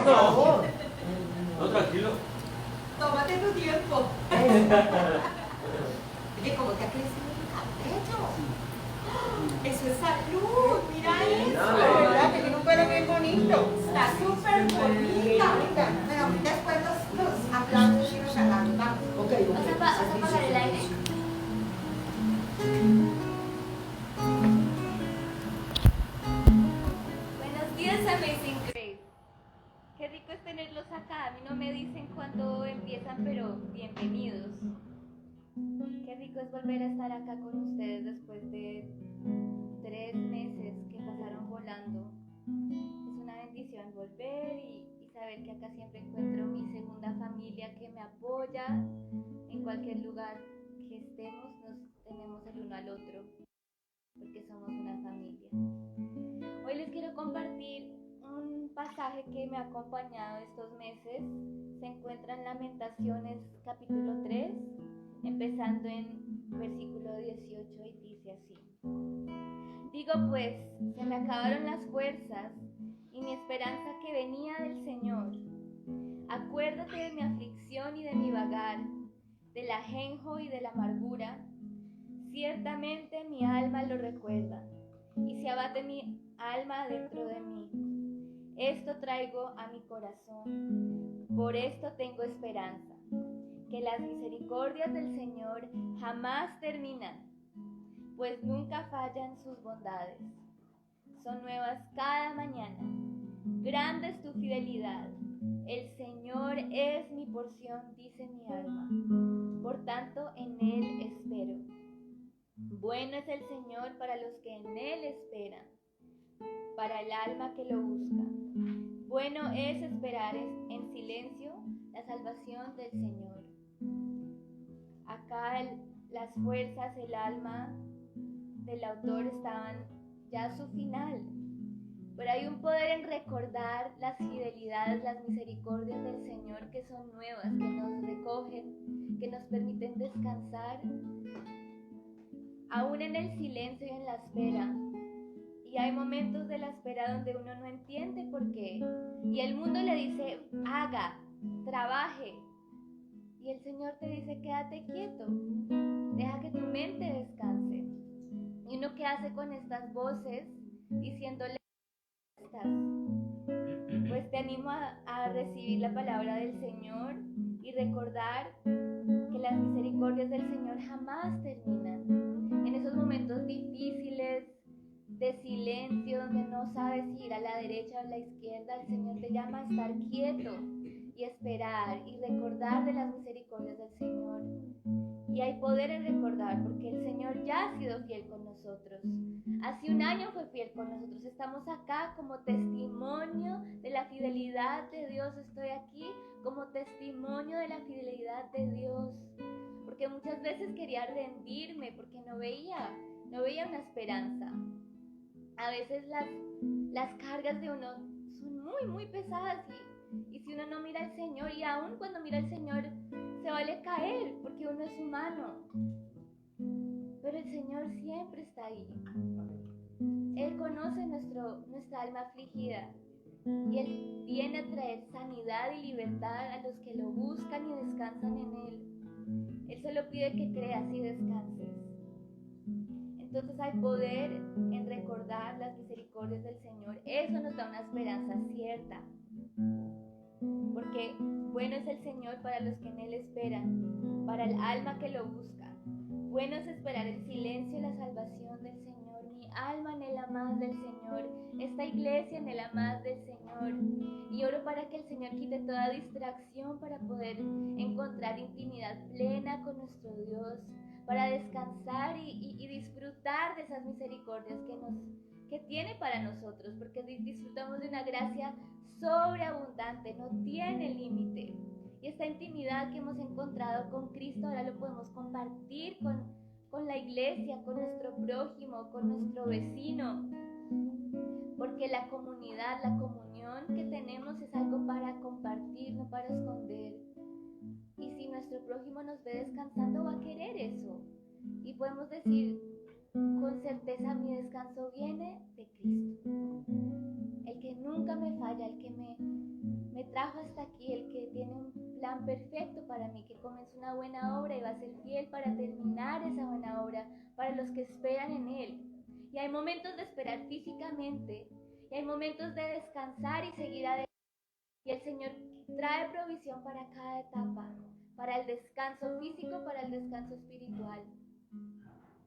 favor. No, tranquilo. Tómate tu tiempo. Oye, ¿cómo te ha crecido el cabello? Eso es salud, mira eso. De verdad que tiene un pelo bien bonito. Está súper bonita. Pero después los aplausos y los halagos. Vamos. Ok, ¿Vas a apagar el aire? Buenos días, Amazing Grace. Qué rico es tenerlos acá. A mí no me dicen cuándo empiezan, pero bienvenidos. Qué rico es volver a estar acá con ustedes después de 3 meses que pasaron volando. Es una bendición volver y saber que acá siempre encuentro mi segunda familia que me apoya. En cualquier lugar que estemos, nos tenemos el uno al otro, porque somos una familia. Hoy les quiero compartir un pasaje que me ha acompañado estos meses. Se encuentra en Lamentaciones capítulo 3, empezando en versículo 18, y dice así: Digo pues, se me acabaron las fuerzas y mi esperanza que venía del Señor. Acuérdate de mi aflicción y de mi vagar, del ajenjo y de la amargura. Ciertamente mi alma lo recuerda, y se abate mi alma dentro de mí. Esto traigo a mi corazón, por esto tengo esperanza, que las misericordias del Señor jamás terminan, pues nunca fallan sus bondades. Son nuevas cada mañana. Grande es tu fidelidad. El Señor es mi porción, dice mi alma. Por tanto, en Él espero. Bueno es el Señor para los que en Él esperan, para el alma que lo busca. Bueno es esperar en silencio la salvación del Señor. Acá las fuerzas, el alma del autor estaban ya a su final. Pero hay un poder en recordar las fidelidades, las misericordias del Señor que son nuevas, que nos recogen, que nos permiten descansar, aún en el silencio y en la espera. Y hay momentos de la espera donde uno no entiende por qué. Y el mundo le dice, haga, trabaje. Y el Señor te dice, quédate quieto, deja que tu mente descanse. ¿Y uno qué hace con estas voces diciéndole estas? Pues te animo a recibir la palabra del Señor y recordar que las misericordias del Señor jamás terminan. En esos momentos difíciles, de silencio, donde no sabes si ir a la derecha o a la izquierda, el Señor te llama a estar quieto y esperar y recordar de las misericordias del Señor. Y hay poder en recordar, porque el Señor ya ha sido fiel con nosotros. Hace 1 año fue fiel con nosotros. Estamos acá como testimonio de la fidelidad de Dios. Estoy aquí como testimonio de la fidelidad de Dios. Porque muchas veces quería rendirme porque no veía una esperanza. A veces las cargas de uno son muy, muy pesadas y si uno no mira al Señor, y aún cuando mira al Señor, se vale caer porque uno es humano. Pero el Señor siempre está ahí. Él conoce nuestra alma afligida y Él viene a traer sanidad y libertad a los que lo buscan y descansan en Él. Él solo pide que creas y descanses. Entonces hay poder en recordar las misericordias del Señor. Eso nos da una esperanza cierta. Porque bueno es el Señor para los que en Él esperan, para el alma que lo busca. Bueno es esperar en silencio la salvación del Señor. Mi alma anhela más del Señor. Esta iglesia anhela más del Señor. Y oro para que el Señor quite toda distracción para poder encontrar intimidad plena con nuestro Dios, para descansar y disfrutar de esas misericordias que tiene para nosotros, porque disfrutamos de una gracia sobreabundante, no tiene límite. Y esta intimidad que hemos encontrado con Cristo ahora lo podemos compartir con la iglesia, con nuestro prójimo, con nuestro vecino, porque la comunidad, la comunión que tenemos es algo para compartir, no para esconder. Y si nuestro prójimo nos ve descansando, va a querer eso. Y podemos decir con certeza, mi descanso viene de Cristo. El que nunca me falla, el que me trajo hasta aquí, el que tiene un plan perfecto para mí, que comenzó una buena obra y va a ser fiel para terminar esa buena obra, para los que esperan en Él. Y hay momentos de esperar físicamente, y hay momentos de descansar y seguir adelante. Y el Señor trae provisión para cada etapa, para el descanso físico, para el descanso espiritual.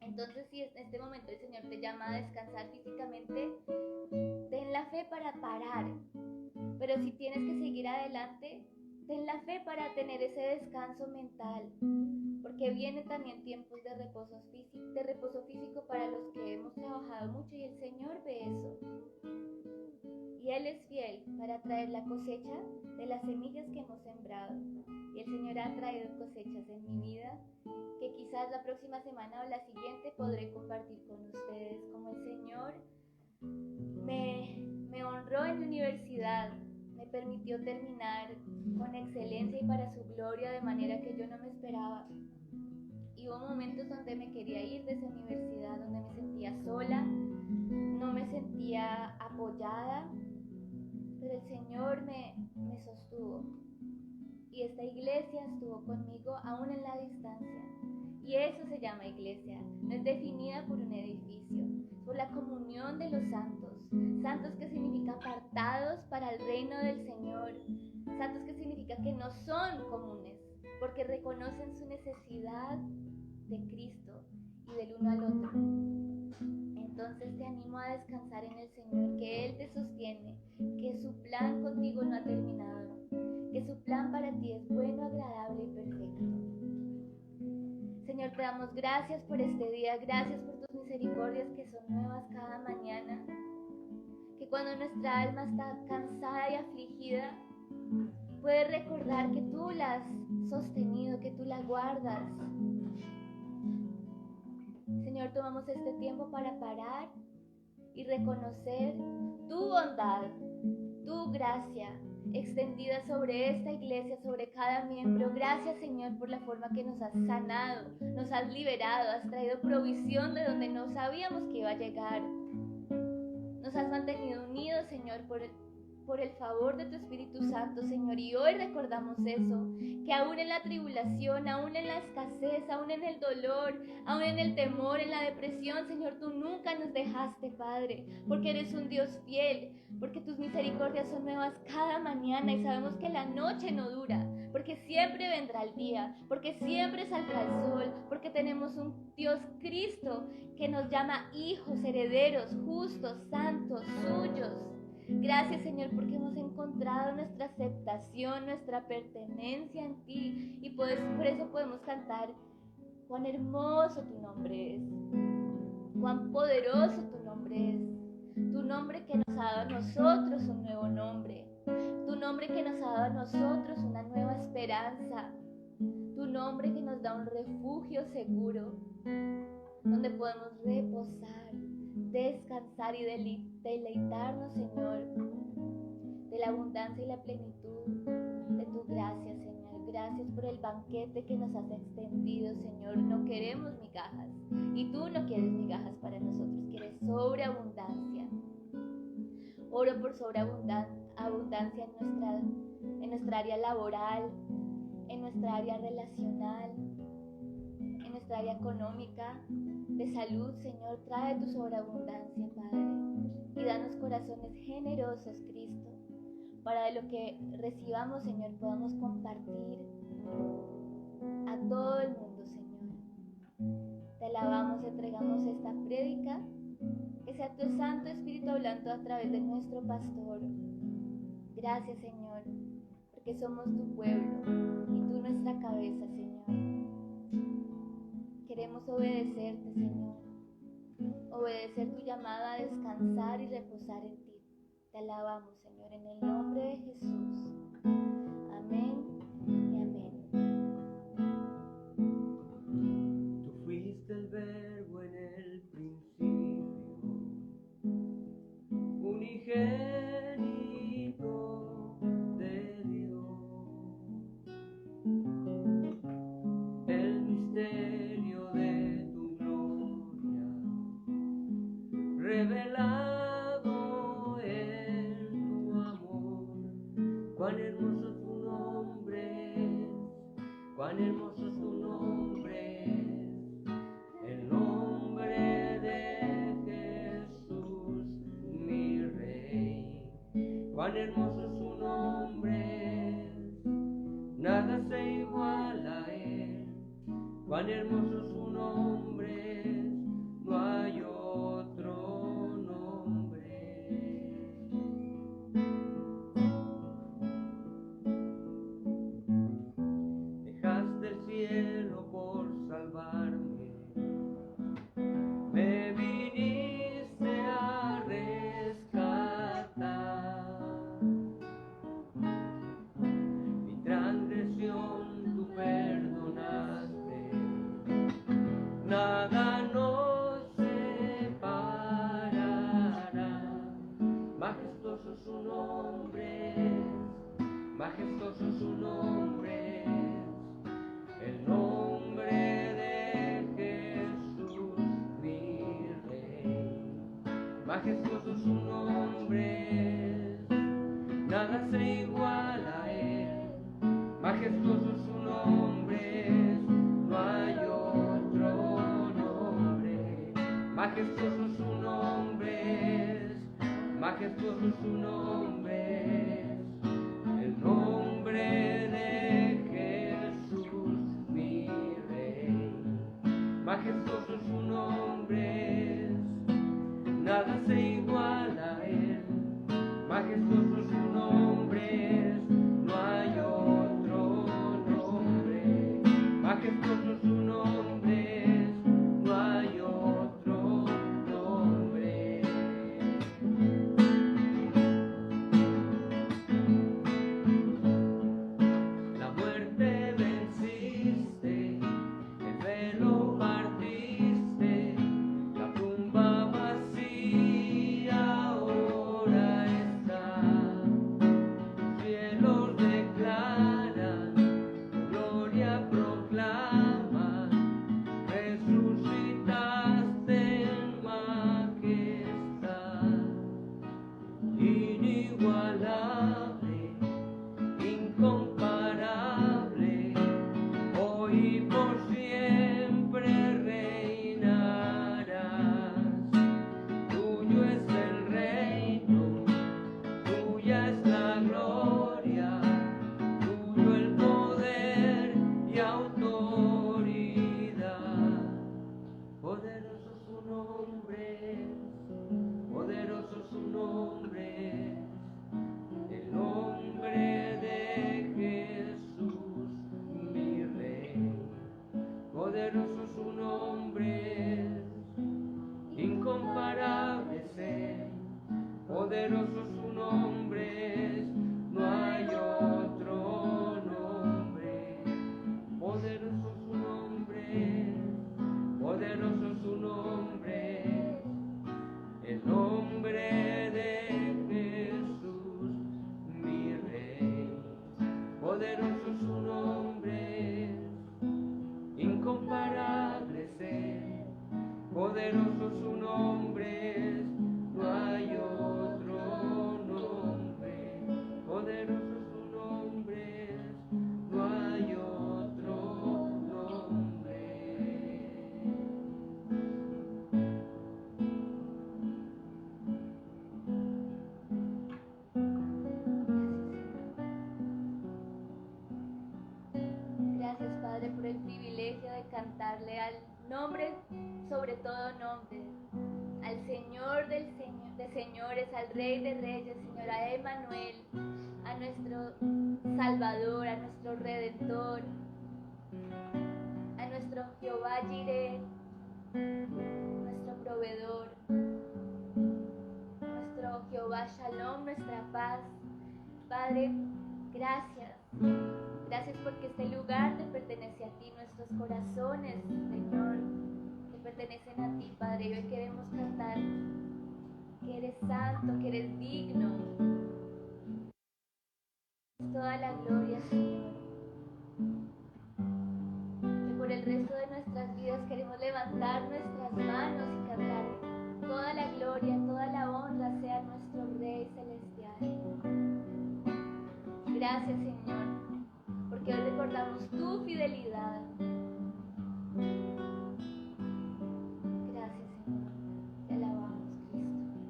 Entonces, si en este momento el Señor te llama a descansar físicamente, ten la fe para parar. Pero si tienes que seguir adelante, ten la fe para tener ese descanso mental. Porque vienen también tiempos de reposo físico para los que hemos trabajado mucho y el Señor ve eso. Y Él es fiel para traer la cosecha de las semillas que hemos sembrado. Y el Señor ha traído cosechas en mi vida que quizás la próxima semana o la siguiente podré compartir con ustedes. Como el Señor me honró en la universidad, me permitió terminar con excelencia y para su gloria de manera que yo no me esperaba. Y hubo momentos donde me quería ir de esa universidad, donde me sentía sola, no me sentía apoyada, pero el Señor me sostuvo. Y esta iglesia estuvo conmigo aún en la distancia. Y eso se llama iglesia. No es definida por un edificio, es por la comunión de los santos. Santos que significa apartados para el reino del Señor. Santos que significa que no son comunes, porque reconocen su necesidad de Cristo y del uno al otro. Entonces te animo a descansar en el Señor, que Él te sostiene, que su plan contigo no ha terminado, que su plan para ti es bueno, agradable y perfecto. Señor, te damos gracias por este día, gracias por tus misericordias que son nuevas cada mañana, que cuando nuestra alma está cansada y afligida, puede recordar que tú la has sostenido, que tú la guardas. Señor, tomamos este tiempo para parar y reconocer tu bondad, tu gracia extendida sobre esta iglesia, sobre cada miembro. Gracias, Señor, por la forma que nos has sanado, nos has liberado, has traído provisión de donde no sabíamos que iba a llegar. Nos has mantenido unidos, Señor, por el favor de tu Espíritu Santo, Señor. Y hoy recordamos eso, que aún en la tribulación, aún en la escasez, aún en el dolor, aún en el temor, en la depresión, Señor, tú nunca nos dejaste, Padre, porque eres un Dios fiel, porque tus misericordias son nuevas cada mañana y sabemos que la noche no dura, porque siempre vendrá el día, porque siempre saldrá el sol, porque tenemos un Dios Cristo que nos llama hijos, herederos, justos, santos, suyos. Gracias, Señor, porque hemos encontrado nuestra aceptación, nuestra pertenencia en ti y por eso podemos cantar cuán hermoso tu nombre es, cuán poderoso tu nombre es, tu nombre que nos ha dado a nosotros un nuevo nombre, tu nombre que nos ha dado a nosotros una nueva esperanza, tu nombre que nos da un refugio seguro, donde podemos reposar, descansar y deleitarnos, Señor, de la abundancia y la plenitud de tu gracia, Señor. Gracias por el banquete que nos has extendido, Señor. No queremos migajas y tú no quieres migajas para nosotros, quieres sobreabundancia. Oro por sobreabundancia en nuestra área laboral, en nuestra área relacional, en nuestra área económica, de salud, Señor. Trae tu sobreabundancia, Padre, y danos corazones generosos, Cristo, para de lo que recibamos, Señor, podamos compartir a todo el mundo, Señor. Te alabamos, entregamos esta prédica, que sea tu Santo Espíritu hablando a través de nuestro pastor. Gracias, Señor, porque somos tu pueblo y tú nuestra cabeza, Señor. Queremos obedecerte, Señor, obedecer tu llamada a descansar y reposar en ti. Te alabamos, Señor, en el nombre de Jesús. Amén y amén. Tú fuiste el verbo en el principio, unigénito de Dios, el misterio de tu gloria revelado en tu amor, hermoso tu nombre es, cuán hermoso es tu nombre es, el nombre de Jesús, mi Rey. Cuán hermoso es su nombre es, nada se iguala a él. Cuán hermoso es su nombre es, no hay otro nombre. Dejaste el cielo por salvarme, me viniste a rescatar. Mi transgresión tú perdonaste, nada nos separará. Majestuoso su nombre es, majestuoso su nombre es, el nombre de Jesús, mi Rey. Majestuoso su nombre es, nada se iguala a él. Majestuoso su nombre es, no hay otro nombre. Majestuoso su nombre es, majestuoso su nombre es, el nombre de Jesús, mi Rey. Majestuoso su nombre es, nada se iguala a él. Majestuoso su nombre es, no hay otro nombre. Majestuoso su nombre es, no hay otro nombre. La muerte venciste, el velo partiste, la tumba vacía ahora está. Los cielos declaran, tu gloria proclaman, resucitaste en majestad. Inigualable, incomparable, hoy y por siempre reinarás. Tuyo es el reino, tuya es la gloria, tuyo el poder y autoridad. Poderoso su nombre es, poderoso su nombre es, el nombre de Jesús, mi Rey. Poderoso su nombre es, incomparable es él. Poderoso su nombre es, no hay otro nombre. Poderoso su nombre es, poderoso su nombre es, el nombre de Jesús, mi Rey. Poderoso su nombre es, incomparable es él. Poderoso su nombre es, no hay otro nombre. Poderoso su nombre es, no hay otro nombre. Gracias, Padre, por el privilegio de cantarle al nombre, sobre todo nombre, al Señor de señores, al Rey de reyes, Señor, a Emmanuel, a nuestro Salvador, a nuestro Redentor, a nuestro Jehová Jireh, nuestro proveedor, nuestro Jehová Shalom, nuestra paz. Padre, gracias. Gracias porque este lugar te pertenece a ti, nuestros corazones, Señor, te pertenecen a ti, Padre. Y hoy queremos cantar que eres santo, que eres digno. Toda la gloria, Señor. Que por el resto de nuestras vidas queremos levantar nuestras manos y cantar toda la gloria, toda la honra sea nuestro Rey celestial. Gracias, Señor, porque hoy recordamos tu fidelidad. Gracias, Señor. Te alabamos, Cristo.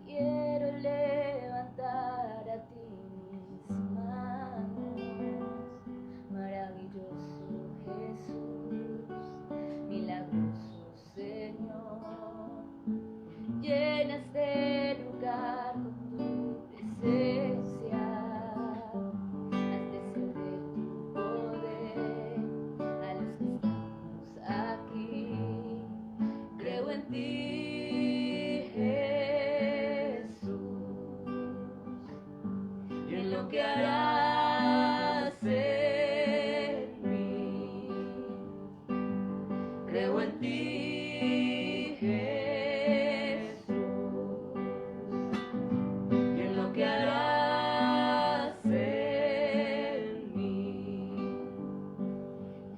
Quiero levantar a ti mis manos, maravilloso Jesús, milagroso Señor. Llena este lugar con tu presencia, haz descender tu poder a los que estamos aquí. Creo en ti, Jesús, y en lo que harás en mí. Creo en ti, Jesús, y en lo que harás en mí,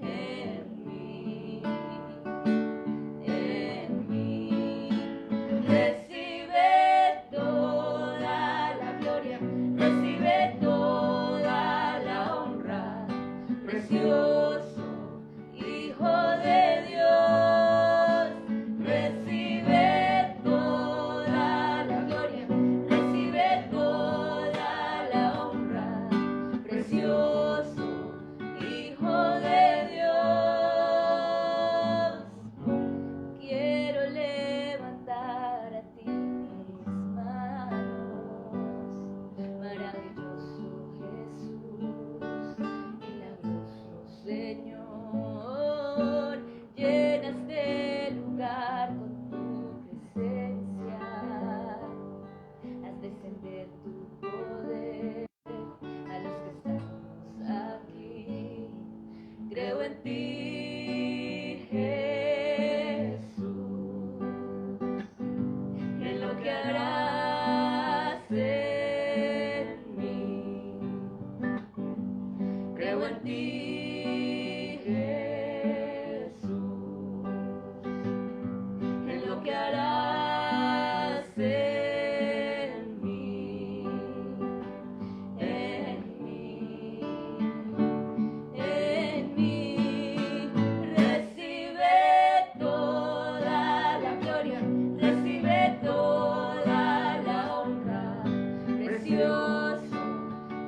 en mí, en mí. Recibe toda la gloria, recibe toda la honra, precioso Hijo de Dios. Recibe toda la gloria, recibe toda la honra, precioso Hijo de Dios. Quiero levantar a ti mis manos, maravilloso Jesús, milagroso Señor. Llena este lugar con tu presencia, haz descender tu poder a los que estamos aquí. Creo en ti, Jesús, en lo que harás en mí. Creo en ti, Jesús, en lo que harás en mí, en mí, en mí. Recibe toda la gloria, recibe toda la honra, precioso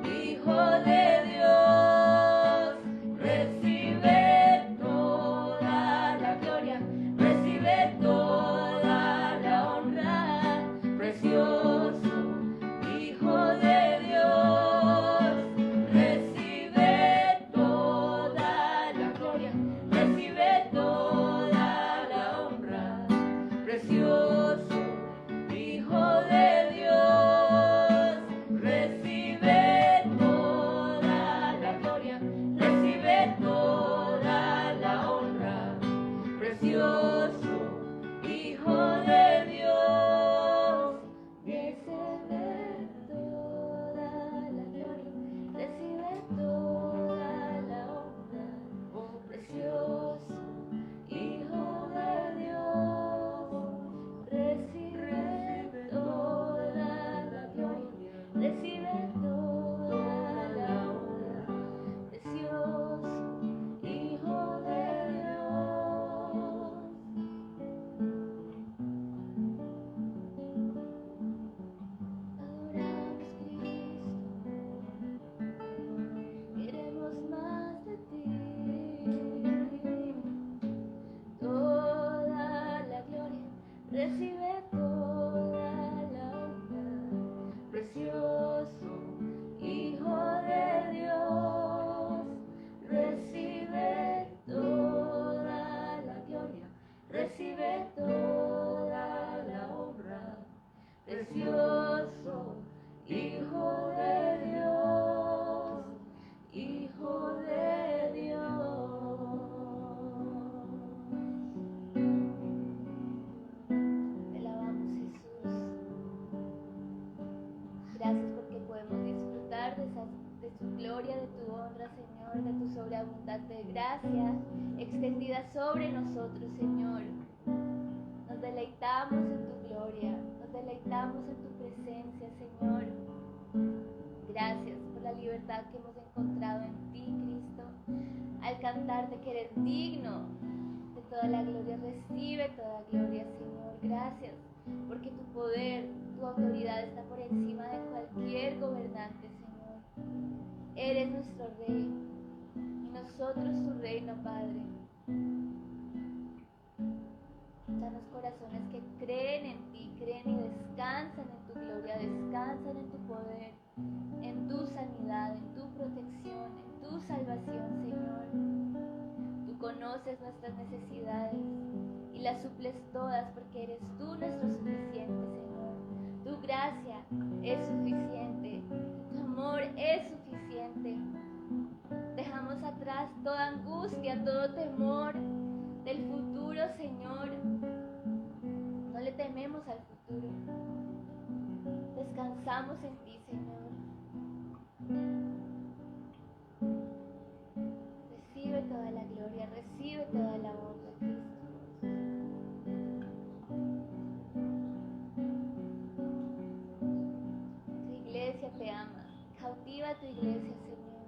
Hijo de Dios. Recibe toda la gloria, recibe toda la honra, precioso Hijo de Dios. Recibe toda la gloria, recibe toda la honra, precioso Hijo de Dios. Recibe toda la gloria, recibe toda la honra, precioso Hijo de Dios. Recibe toda la gloria, recibe toda la honra, oh precioso Hijo de Dios. Recibe toda la gloria, recibe toda la honra, precioso Hijo de Dios. Adoramos, Cristo, queremos más de ti. Toda la gloria, recibe toda la honra, precioso Hijo de Dios. Recibe toda la gloria, recibe toda la honra, precioso Hijo de Dios, Hijo de Dios. Te alabamos, Jesús. Gracias porque podemos disfrutar de tu gloria, de tu honra, Señor, de tu sobreabundante gracia extendida sobre nosotros, Señor. Nos deleitamos en tu gloria, nos Nos deleitamos en tu presencia, Señor. Gracias por la libertad que hemos encontrado en ti, Cristo. Al cantarte que eres digno de toda la gloria, recibe toda gloria, Señor. Gracias porque tu poder, tu autoridad está por encima de cualquier gobernante, Señor. Eres nuestro Rey y nosotros tu reino, Padre. Danos corazones que creen en ti, creen y descansan en tu gloria, descansan en tu poder, en tu sanidad, en tu protección, en tu salvación, Señor. Tú conoces nuestras necesidades y las suples todas porque eres tú nuestro suficiente, Señor. Tu gracia es suficiente, tu amor es suficiente. Dejamos atrás toda angustia, todo temor del futuro, Señor. No le tememos al futuro. Descansamos en ti, Señor. Recibe toda la gloria, recibe toda la honra, Cristo. Tu iglesia te ama. Cautiva tu iglesia, Señor.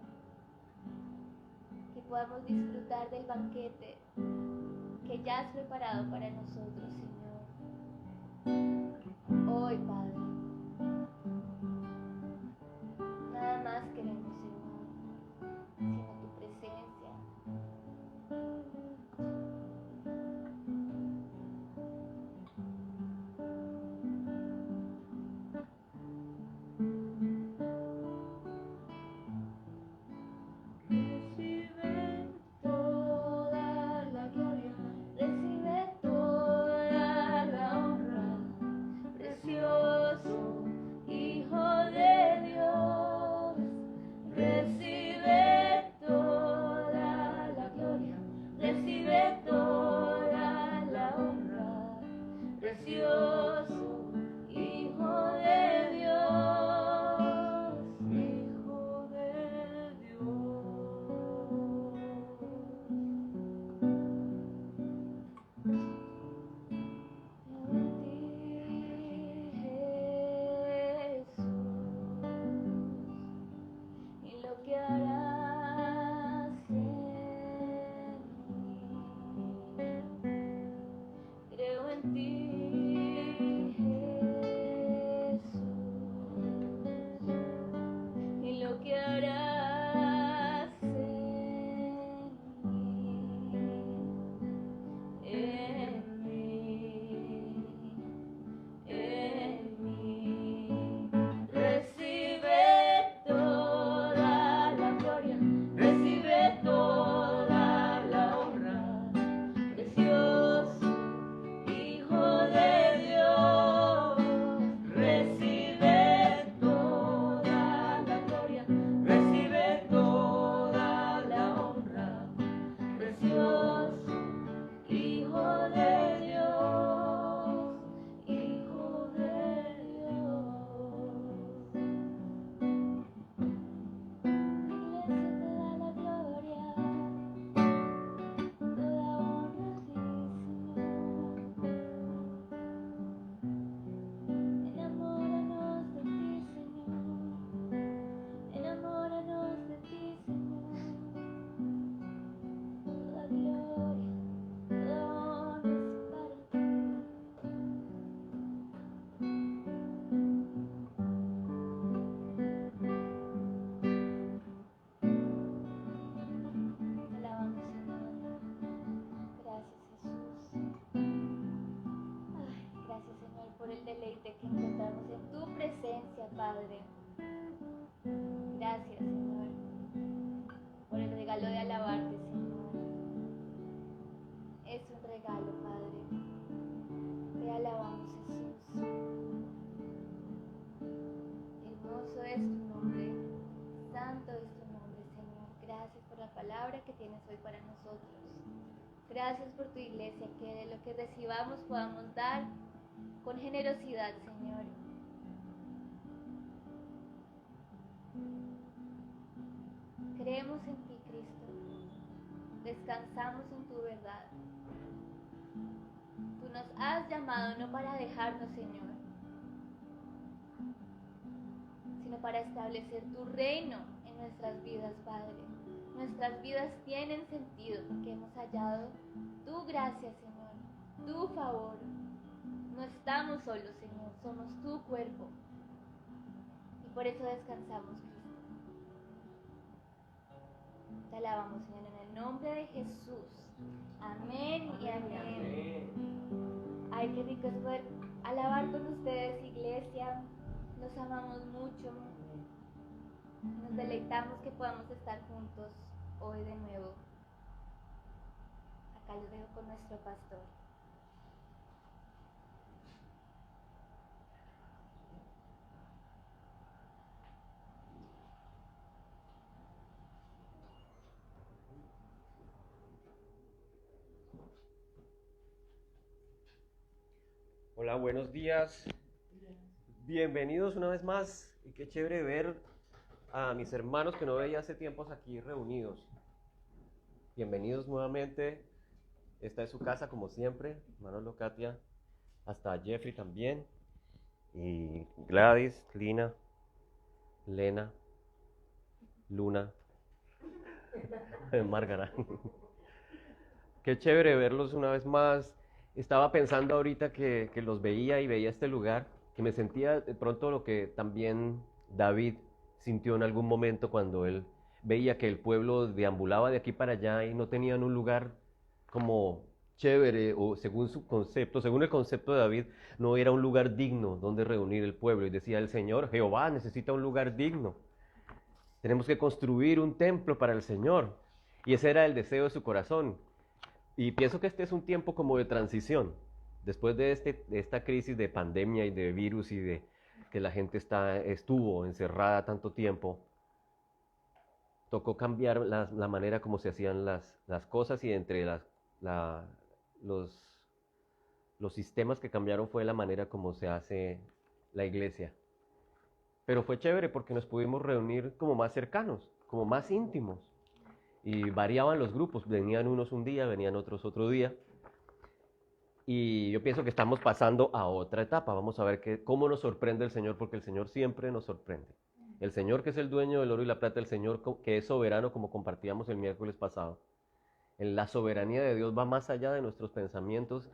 Que podamos disfrutar del banquete que ya has preparado para nosotros, Señor. Hoy, Padre, nada más queremos, Señor, sino tu presencia. Recibe Toda la gloria, recibe toda la honra, precioso Hijo de Dios. Recibe toda la gloria, recibe toda la honra, precioso Hijo de Dios, Hijo de Dios. En ti, Jesús, y lo que harás en mí. Creo en ti, Jesús, y lo que harás en mí. Recibe toda la gloria, recibe toda la honra, precioso Hijo de Dios. Recibe toda la gloria, recibe toda la honra, precioso Hijo de Dios, Hijo de Dios. Iglesia te da la gloria, toda honra a ti, Señor. Enamóranos de ti, Señor. Enamóranos de ti, Señor. Toda gloria, toda honra es para ti. Te alabamos, Señor. Gracias, Jesús. Ay, gracias, Señor, por el deleite que encontramos en tu presencia, Padre. Gracias, Señor, por el regalo de alabarte, Señor. Es un regalo, Padre. Te alabamos, Jesús. Hermoso es tu nombre, santo es tu nombre, Señor. Gracias por la palabra que tienes hoy para nosotros. Gracias por tu iglesia, que de lo que recibamos podamos dar con generosidad, Señor. Creemos en ti, Cristo. Descansamos en tu verdad. Tú nos has llamado no para dejarnos, Señor, para establecer tu reino en nuestras vidas, Padre. Nuestras vidas tienen sentido porque hemos hallado tu gracia, Señor, tu favor. No estamos solos, Señor, somos tu cuerpo. Y por eso descansamos, Cristo. Te alabamos, Señor, en el nombre de Jesús. Amén y amén. Ay, qué rico es poder alabar con ustedes, iglesia. Los amamos mucho. Nos deleitamos que podamos estar juntos hoy de nuevo. Acá los dejo con nuestro pastor. Hola, buenos días. Bienvenidos una vez más. Y qué chévere ver a mis hermanos que no veía hace tiempos aquí reunidos. Bienvenidos nuevamente. Esta es su casa como siempre. Manolo, Katia, hasta Jeffrey también. Y Gladys, Lina, Lena, Luna, Márgara. Qué chévere verlos una vez más. Estaba pensando ahorita que los veía y veía este lugar, que me sentía de pronto lo que también David sintió en algún momento cuando él veía que el pueblo deambulaba de aquí para allá y no tenían un lugar como chévere, o según su concepto, según el concepto de David, no era un lugar digno donde reunir el pueblo. Y decía el Señor, Jehová necesita un lugar digno. Tenemos que construir un templo para el Señor. Y ese era el deseo de su corazón. Y pienso que este es un tiempo como de transición. Después de esta crisis de pandemia y de virus y de que la gente estuvo encerrada tanto tiempo, tocó cambiar la manera como se hacían las cosas, y entre los sistemas que cambiaron fue la manera como se hace la iglesia. Pero fue chévere porque nos pudimos reunir como más cercanos, como más íntimos. Y variaban los grupos, venían unos un día, venían otros otro día. Y yo pienso que estamos pasando a otra etapa. Vamos a ver cómo nos sorprende el Señor, porque el Señor siempre nos sorprende. El Señor, que es el dueño del oro y la plata, el Señor que es soberano, como compartíamos el miércoles pasado. La soberanía de Dios va más allá de nuestros pensamientos,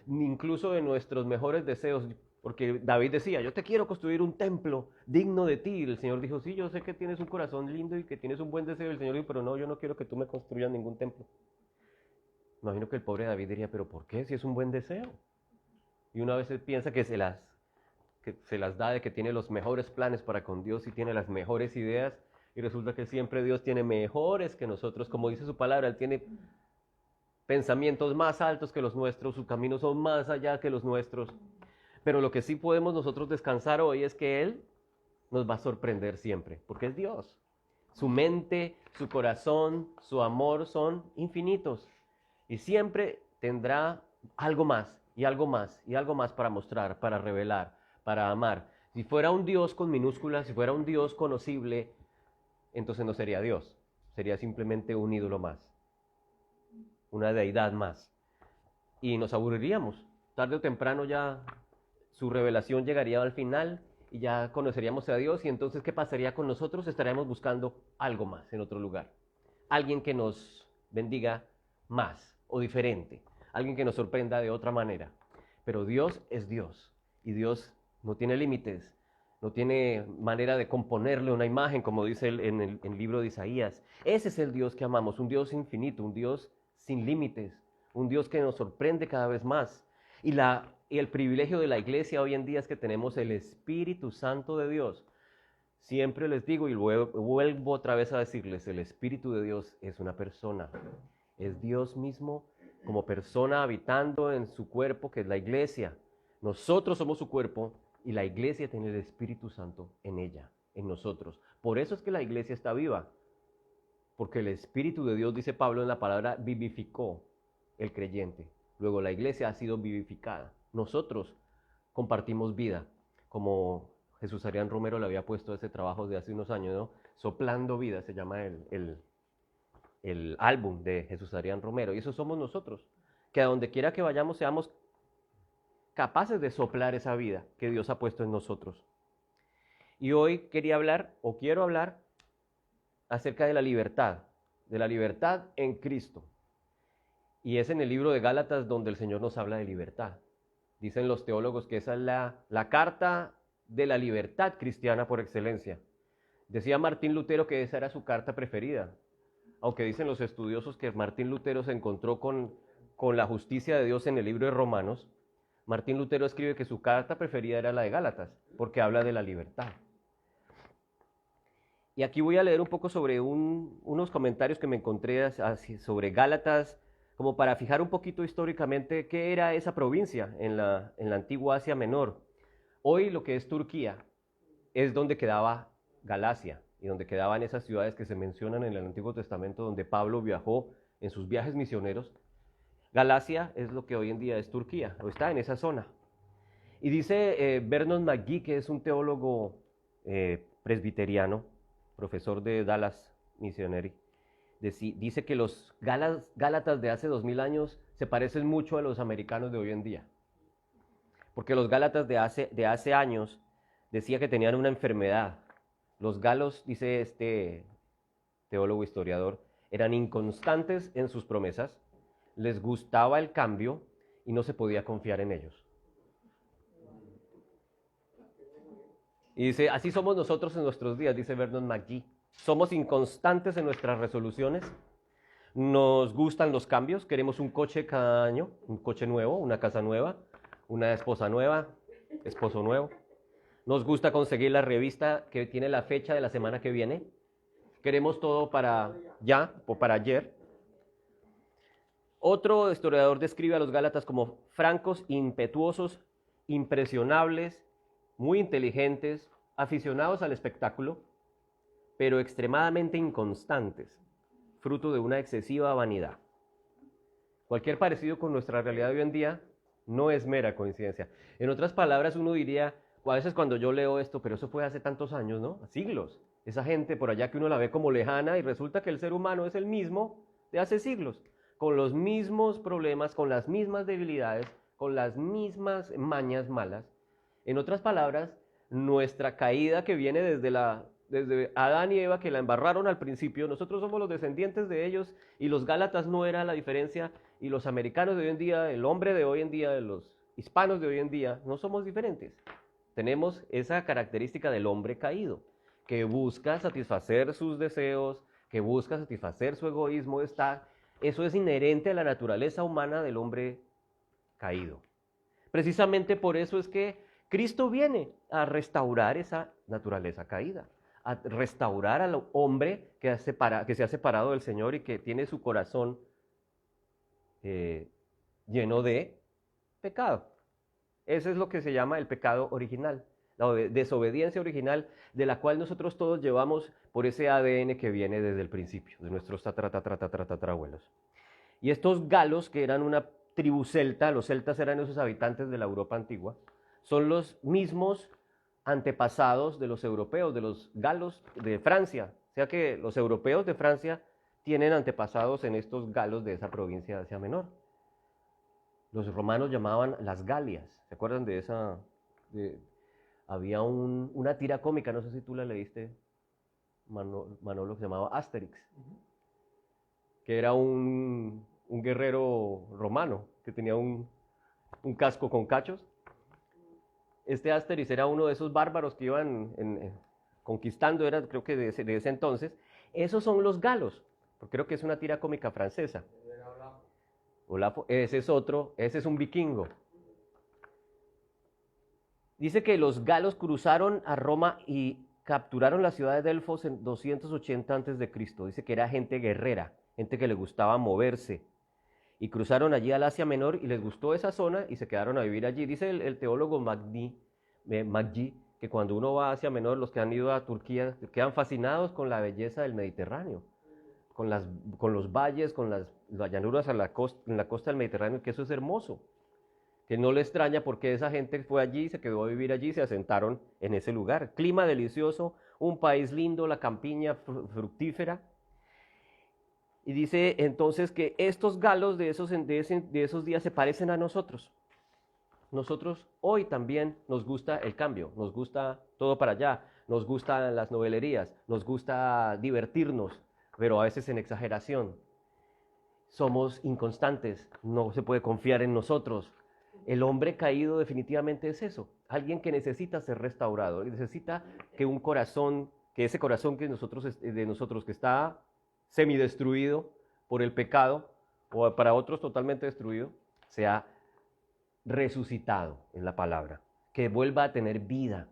incluso de nuestros mejores deseos. Porque David decía, yo te quiero construir un templo digno de ti. Y el Señor dijo, sí, yo sé que tienes un corazón lindo y que tienes un buen deseo. Y el Señor dijo, pero no, yo no quiero que tú me construyas ningún templo. Imagino que el pobre David diría, pero ¿por qué? Si es un buen deseo. Y una vez él piensa que se las da, de que tiene los mejores planes para con Dios y tiene las mejores ideas. Y resulta que siempre Dios tiene mejores que nosotros. Como dice su palabra, Él tiene pensamientos más altos que los nuestros. Sus caminos son más allá que los nuestros. Pero lo que sí podemos nosotros descansar hoy es que Él nos va a sorprender siempre, porque es Dios. Su mente, su corazón, su amor son infinitos. Y siempre tendrá algo más, y algo más, y algo más para mostrar, para revelar, para amar. Si fuera un Dios con minúsculas, si fuera un Dios conocible, entonces no sería Dios. Sería simplemente un ídolo más, una deidad más. Y nos aburriríamos. Tarde o temprano ya su revelación llegaría al final y ya conoceríamos a Dios, y entonces ¿qué pasaría con nosotros? Estaríamos buscando algo más en otro lugar. Alguien que nos bendiga más o diferente. Alguien que nos sorprenda de otra manera. Pero Dios es Dios, y Dios no tiene límites, no tiene manera de componerle una imagen, como dice en el libro de Isaías. Ese es el Dios que amamos, un Dios infinito, un Dios sin límites, un Dios que nos sorprende cada vez más. Y el privilegio de la iglesia hoy en día es que tenemos el Espíritu Santo de Dios. Siempre les digo y vuelvo otra vez a decirles, el Espíritu de Dios es una persona. Es Dios mismo como persona habitando en su cuerpo, que es la iglesia. Nosotros somos su cuerpo y la iglesia tiene el Espíritu Santo en ella, en nosotros. Por eso es que la iglesia está viva. Porque el Espíritu de Dios, dice Pablo en la palabra, vivificó el creyente. Luego la iglesia ha sido vivificada. Nosotros compartimos vida, como Jesús Arián Romero le había puesto ese trabajo de hace unos años, ¿no? Soplando vida, se llama el álbum de Jesús Arián Romero. Y eso somos nosotros, que a donde quiera que vayamos seamos capaces de soplar esa vida que Dios ha puesto en nosotros. Y hoy quería hablar, o quiero hablar, acerca de la libertad en Cristo. Y es en el libro de Gálatas donde el Señor nos habla de libertad. Dicen los teólogos que esa es la carta de la libertad cristiana por excelencia. Decía Martín Lutero que esa era su carta preferida, aunque dicen los estudiosos que Martín Lutero se encontró con la justicia de Dios en el libro de Romanos. Martín Lutero escribe que su carta preferida era la de Gálatas, porque habla de la libertad. Y aquí voy a leer un poco sobre unos comentarios que me encontré sobre Gálatas, como para fijar un poquito históricamente qué era esa provincia en la antigua Asia Menor. Hoy lo que es Turquía es donde quedaba Galacia y donde quedaban esas ciudades que se mencionan en el Antiguo Testamento donde Pablo viajó en sus viajes misioneros. Galacia es lo que hoy en día es Turquía, o está en esa zona. Y dice Vernon McGee, que es un teólogo presbiteriano, profesor de Dallas Missionary, dice que los Gálatas de hace 2000 años se parecen mucho a los americanos de hoy en día. Porque los Gálatas de hace años decía que tenían una enfermedad. Los galos, dice este teólogo historiador, eran inconstantes en sus promesas, les gustaba el cambio y no se podía confiar en ellos. Y dice, así somos nosotros en nuestros días, dice Vernon McGee. Somos inconstantes en nuestras resoluciones, nos gustan los cambios, queremos un coche cada año, un coche nuevo, una casa nueva, una esposa nueva, esposo nuevo. Nos gusta conseguir la revista que tiene la fecha de la semana que viene. Queremos todo para ya o para ayer. Otro historiador describe a los Gálatas como francos, impetuosos, impresionables, muy inteligentes, aficionados al espectáculo, pero extremadamente inconstantes, fruto de una excesiva vanidad. Cualquier parecido con nuestra realidad de hoy en día no es mera coincidencia. En otras palabras, uno diría, a veces cuando yo leo esto, pero eso fue hace tantos años, ¿no? Siglos. Esa gente por allá que uno la ve como lejana y resulta que el ser humano es el mismo de hace siglos, con los mismos problemas, con las mismas debilidades, con las mismas mañas malas. En otras palabras, nuestra caída que viene desde Adán y Eva, que la embarraron al principio, nosotros somos los descendientes de ellos y los Gálatas no era la diferencia y los americanos de hoy en día, el hombre de hoy en día, los hispanos de hoy en día, no somos diferentes. Tenemos esa característica del hombre caído, que busca satisfacer sus deseos, que busca satisfacer su egoísmo, eso es inherente a la naturaleza humana del hombre caído. Precisamente por eso es que Cristo viene a restaurar esa naturaleza caída, a restaurar al hombre que se ha separado del Señor y que tiene su corazón lleno de pecado. Ese es lo que se llama el pecado original, la desobediencia original, de la cual nosotros todos llevamos por ese ADN que viene desde el principio, de nuestros tatarabuelos. Y estos galos, que eran una tribu celta, los celtas eran esos habitantes de la Europa antigua, son los mismos antepasados de los europeos, de los galos de Francia. O sea que los europeos de Francia tienen antepasados en estos galos de esa provincia de Asia Menor. Los romanos llamaban las Galias. ¿Se acuerdan de esa? Había una tira cómica, no sé si tú la leíste, Manolo, que se llamaba Asterix, que era un guerrero romano que tenía un casco con cachos. Este Asterix era uno de esos bárbaros que iban conquistando, era creo que de ese entonces. Esos son los galos, porque creo que es una tira cómica francesa. Olafo, ese es otro, ese es un vikingo. Dice que los galos cruzaron a Roma y capturaron la ciudad de Delfos en 280 a.C. Dice que era gente guerrera, gente que le gustaba moverse. Y cruzaron allí al Asia Menor y les gustó esa zona y se quedaron a vivir allí. Dice el teólogo McGee que cuando uno va a Asia Menor, los que han ido a Turquía quedan fascinados con la belleza del Mediterráneo, con los valles, con las llanuras en la costa del Mediterráneo, que eso es hermoso. Que no le extraña porque esa gente fue allí, se quedó a vivir allí y se asentaron en ese lugar. Clima delicioso, un país lindo, la campiña fructífera. Y dice entonces que estos galos de esos días se parecen a nosotros. Nosotros hoy también nos gusta el cambio, nos gusta todo para allá. nos gustan las novelerías, nos gusta divertirnos, pero a veces en exageración. Somos inconstantes, no se puede confiar en nosotros. El hombre caído definitivamente es eso, alguien que necesita ser restaurado, necesita que un corazón, que ese corazón que de nosotros que está semidestruido por el pecado, o para otros totalmente destruido, sea resucitado en la palabra, que vuelva a tener vida.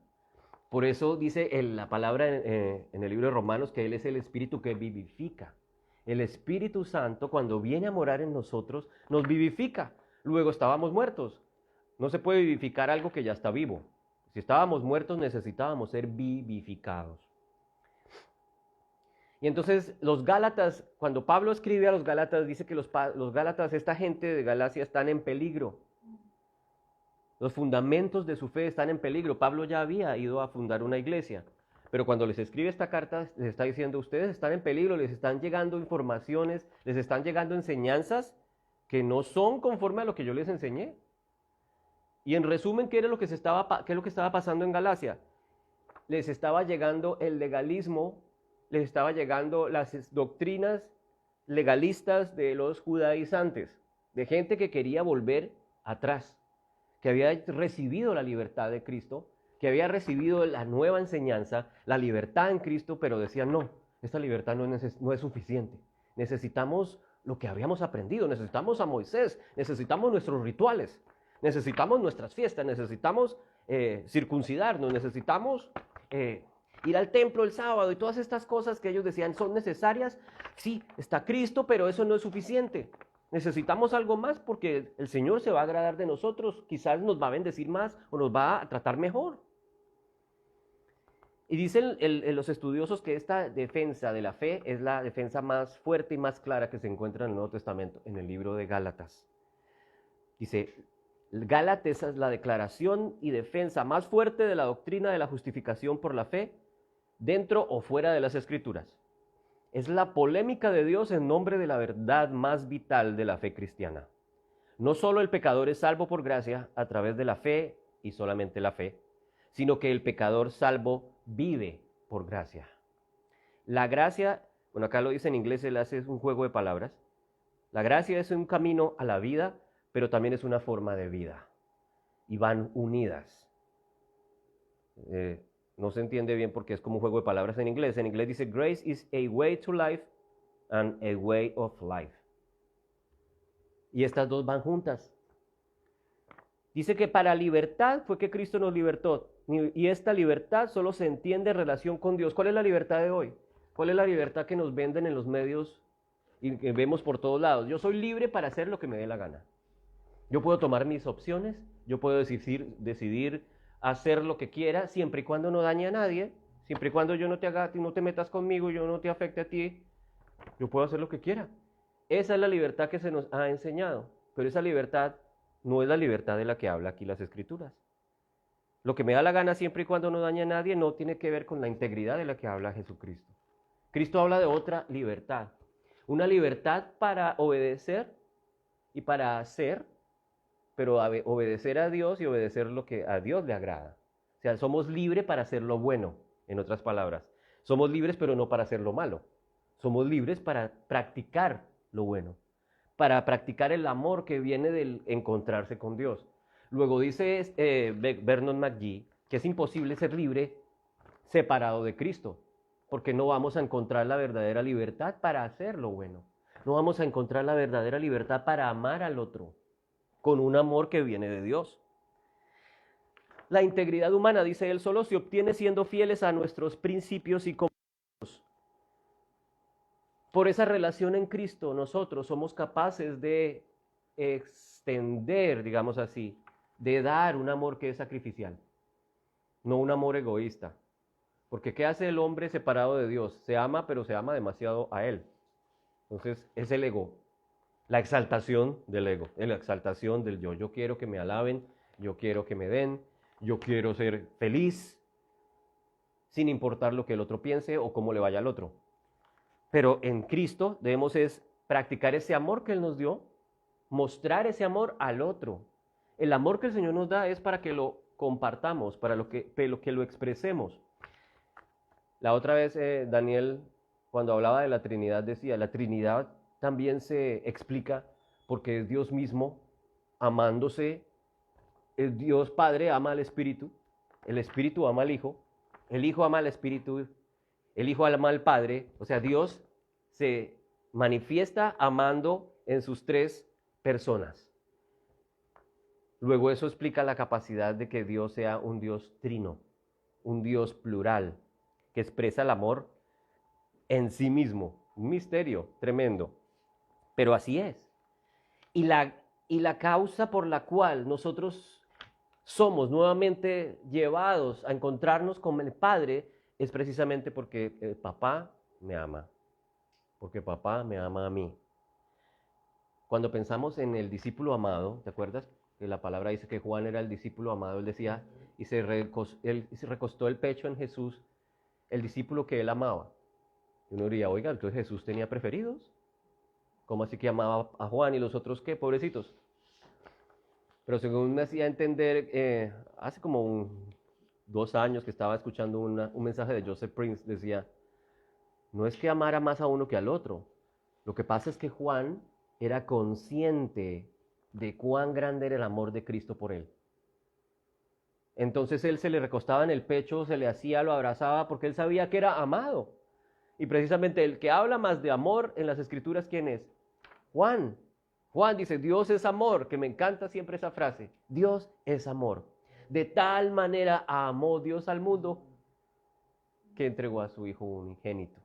Por eso dice la palabra en el libro de Romanos que Él es el Espíritu que vivifica. El Espíritu Santo, cuando viene a morar en nosotros, nos vivifica. Luego estábamos muertos. No se puede vivificar algo que ya está vivo. Si estábamos muertos, necesitábamos ser vivificados. Y entonces los Gálatas, cuando Pablo escribe a los Gálatas, dice que los Gálatas, esta gente de Galacia, están en peligro. Los fundamentos de su fe están en peligro. Pablo ya había ido a fundar una iglesia, pero cuando les escribe esta carta, les está diciendo, ustedes están en peligro, les están llegando informaciones, les están llegando enseñanzas que no son conforme a lo que yo les enseñé. Y en resumen, ¿qué es lo que estaba pasando en Galacia? Les estaba llegando el legalismo, les estaba llegando las doctrinas legalistas de los judaizantes, de gente que quería volver atrás, que había recibido la libertad de Cristo, que había recibido la nueva enseñanza, la libertad en Cristo, pero decían, no, esta libertad no es suficiente. Necesitamos lo que habíamos aprendido, necesitamos a Moisés, necesitamos nuestros rituales, necesitamos nuestras fiestas, necesitamos circuncidarnos, necesitamos ir al templo el sábado y todas estas cosas que ellos decían son necesarias. Sí, está Cristo, pero eso no es suficiente. Necesitamos algo más porque el Señor se va a agradar de nosotros, quizás nos va a bendecir más o nos va a tratar mejor. Y dicen los estudiosos que esta defensa de la fe es la defensa más fuerte y más clara que se encuentra en el Nuevo Testamento, en el libro de Gálatas. Dice, Gálatas es la declaración y defensa más fuerte de la doctrina de la justificación por la fe, dentro o fuera de las Escrituras. Es la polémica de Dios en nombre de la verdad más vital de la fe cristiana. No solo el pecador es salvo por gracia a través de la fe y solamente la fe, sino que el pecador salvo vive por gracia. La gracia, bueno, acá lo dice en inglés, él hace un juego de palabras. La gracia es un camino a la vida, pero también es una forma de vida. Y van unidas. No se entiende bien porque es como un juego de palabras en inglés. En inglés dice, grace is a way to life and a way of life. Y estas dos van juntas. Dice que para libertad fue que Cristo nos libertó. Y esta libertad solo se entiende en relación con Dios. ¿Cuál es la libertad de hoy? ¿Cuál es la libertad que nos venden en los medios y que vemos por todos lados? Yo soy libre para hacer lo que me dé la gana. Yo puedo tomar mis opciones, yo puedo decidir hacer lo que quiera, siempre y cuando no dañe a nadie, siempre y cuando yo no te metas conmigo, yo no te afecte a ti, yo puedo hacer lo que quiera. Esa es la libertad que se nos ha enseñado, pero esa libertad no es la libertad de la que habla aquí las Escrituras. Lo que me da la gana siempre y cuando no dañe a nadie no tiene que ver con la integridad de la que habla Jesucristo. Cristo habla de otra libertad, una libertad para obedecer y para hacer, pero obedecer a Dios y obedecer lo que a Dios le agrada. O sea, somos libres para hacer lo bueno, en otras palabras. Somos libres, pero no para hacer lo malo. Somos libres para practicar lo bueno, para practicar el amor que viene del encontrarse con Dios. Luego dice Vernon McGee que es imposible ser libre separado de Cristo, porque no vamos a encontrar la verdadera libertad para hacer lo bueno. No vamos a encontrar la verdadera libertad para amar al otro, con un amor que viene de Dios. La integridad humana, dice él, solo se obtiene siendo fieles a nuestros principios y compromisos. Por esa relación en Cristo, nosotros somos capaces de extender, digamos así, de dar un amor que es sacrificial, no un amor egoísta. Porque ¿qué hace el hombre separado de Dios? Se ama, pero se ama demasiado a él. Entonces, es el ego. La exaltación del ego, la exaltación del yo. Yo quiero que me alaben, yo quiero que me den, yo quiero ser feliz, sin importar lo que el otro piense o cómo le vaya al otro. Pero en Cristo debemos practicar ese amor que Él nos dio, mostrar ese amor al otro. El amor que el Señor nos da es para que lo compartamos, para que lo expresemos. La otra vez Daniel, cuando hablaba de la Trinidad, decía, la Trinidad también se explica porque es Dios mismo amándose. El Dios Padre ama al Espíritu, el Espíritu ama al Hijo, el Hijo ama al Espíritu, el Hijo ama al Padre. O sea, Dios se manifiesta amando en sus tres personas. Luego eso explica la capacidad de que Dios sea un Dios trino, un Dios plural, que expresa el amor en sí mismo. Un misterio tremendo, pero así es. Y la causa por la cual nosotros somos nuevamente llevados a encontrarnos con el Padre es precisamente porque el papá me ama, porque papá me ama a mí. Cuando pensamos en el discípulo amado, ¿te acuerdas? Que la palabra dice que Juan era el discípulo amado, él decía, y él se recostó el pecho en Jesús, el discípulo que él amaba. Y uno diría, oiga, entonces Jesús tenía preferidos. ¿Cómo así que amaba a Juan y los otros qué? Pobrecitos. Pero según me hacía entender, hace como 2 años que estaba escuchando un mensaje de Joseph Prince, decía, no es que amara más a uno que al otro. Lo que pasa es que Juan era consciente de cuán grande era el amor de Cristo por él. Entonces él se le recostaba en el pecho, se le hacía, lo abrazaba, porque él sabía que era amado. Y precisamente el que habla más de amor en las Escrituras, ¿quién es? Juan. Juan dice, Dios es amor, que me encanta siempre esa frase. Dios es amor. De tal manera amó Dios al mundo que entregó a su Hijo unigénito,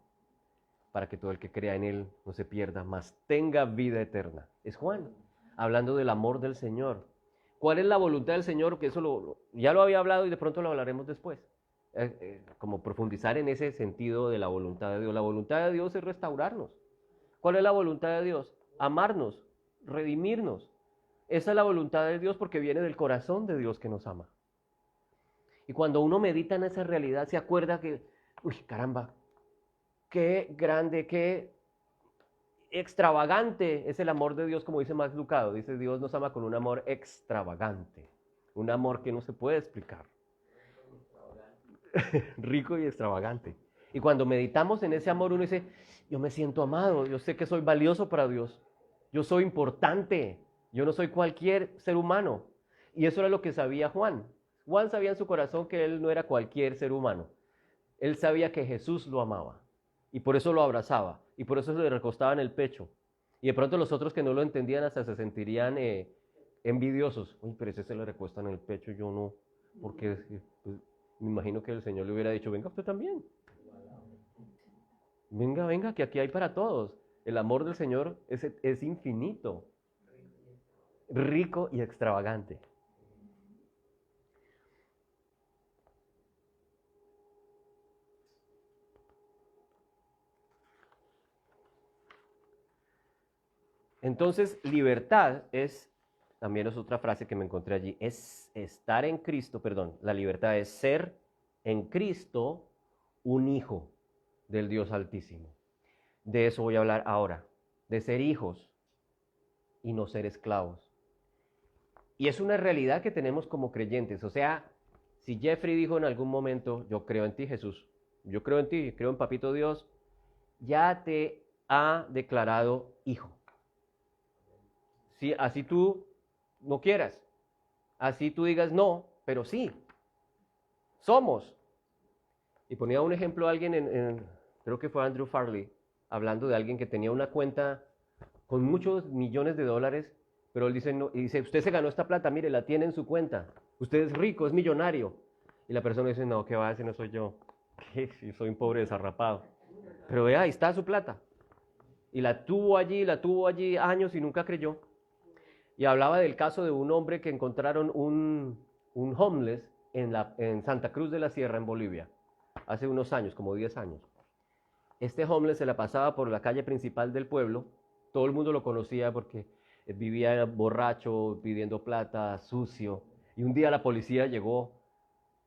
para que todo el que crea en Él no se pierda, mas tenga vida eterna. Es Juan, hablando del amor del Señor. ¿Cuál es la voluntad del Señor? Que eso ya lo había hablado y de pronto lo hablaremos después. Como profundizar en ese sentido de la voluntad de Dios. La voluntad de Dios es restaurarnos. ¿Cuál es la voluntad de Dios? Amarnos, redimirnos. Esa es la voluntad de Dios porque viene del corazón de Dios que nos ama. Y cuando uno medita en esa realidad, se acuerda que, uy, caramba, qué grande, qué extravagante es el amor de Dios, como dice Max Lucado. Dice, Dios nos ama con un amor extravagante, un amor que no se puede explicar. Rico y extravagante. Y cuando meditamos en ese amor, uno dice, yo me siento amado, yo sé que soy valioso para Dios, yo soy importante, yo no soy cualquier ser humano. Y eso era lo que sabía Juan. Juan sabía en su corazón que él no era cualquier ser humano. Él sabía que Jesús lo amaba y por eso lo abrazaba y por eso se le recostaba en el pecho. Y de pronto los otros que no lo entendían hasta se sentirían envidiosos. Uy, pero ese se le recuesta en el pecho, yo no, porque pues, me imagino que el Señor le hubiera dicho, venga usted también. Venga, venga, que aquí hay para todos. El amor del Señor es infinito, rico y extravagante. Entonces, libertad también es otra frase que me encontré allí, es estar en Cristo, perdón, la libertad es ser en Cristo un hijo del Dios Altísimo. De eso voy a hablar ahora, de ser hijos y no ser esclavos. Y es una realidad que tenemos como creyentes. O sea, si Jeffrey dijo en algún momento, yo creo en ti, Jesús, yo creo en ti, creo en Papito Dios, ya te ha declarado hijo. Si así tú no quieras, así tú digas no, pero sí, somos. Y ponía un ejemplo a alguien, creo que fue Andrew Farley, hablando de alguien que tenía una cuenta con muchos millones de dólares, pero él dice, no, y dice, usted se ganó esta plata, mire, la tiene en su cuenta, usted es rico, es millonario. Y la persona dice, no, ¿qué va a decir? No soy yo, que soy un pobre desarrapado. Pero vea, ahí está su plata. Y la tuvo allí años y nunca creyó. Y hablaba del caso de un hombre que encontraron un homeless en Santa Cruz de la Sierra, en Bolivia, hace unos años, como 10 años. Este homeless se la pasaba por la calle principal del pueblo, todo el mundo lo conocía porque vivía borracho, pidiendo plata, sucio, y un día la policía llegó,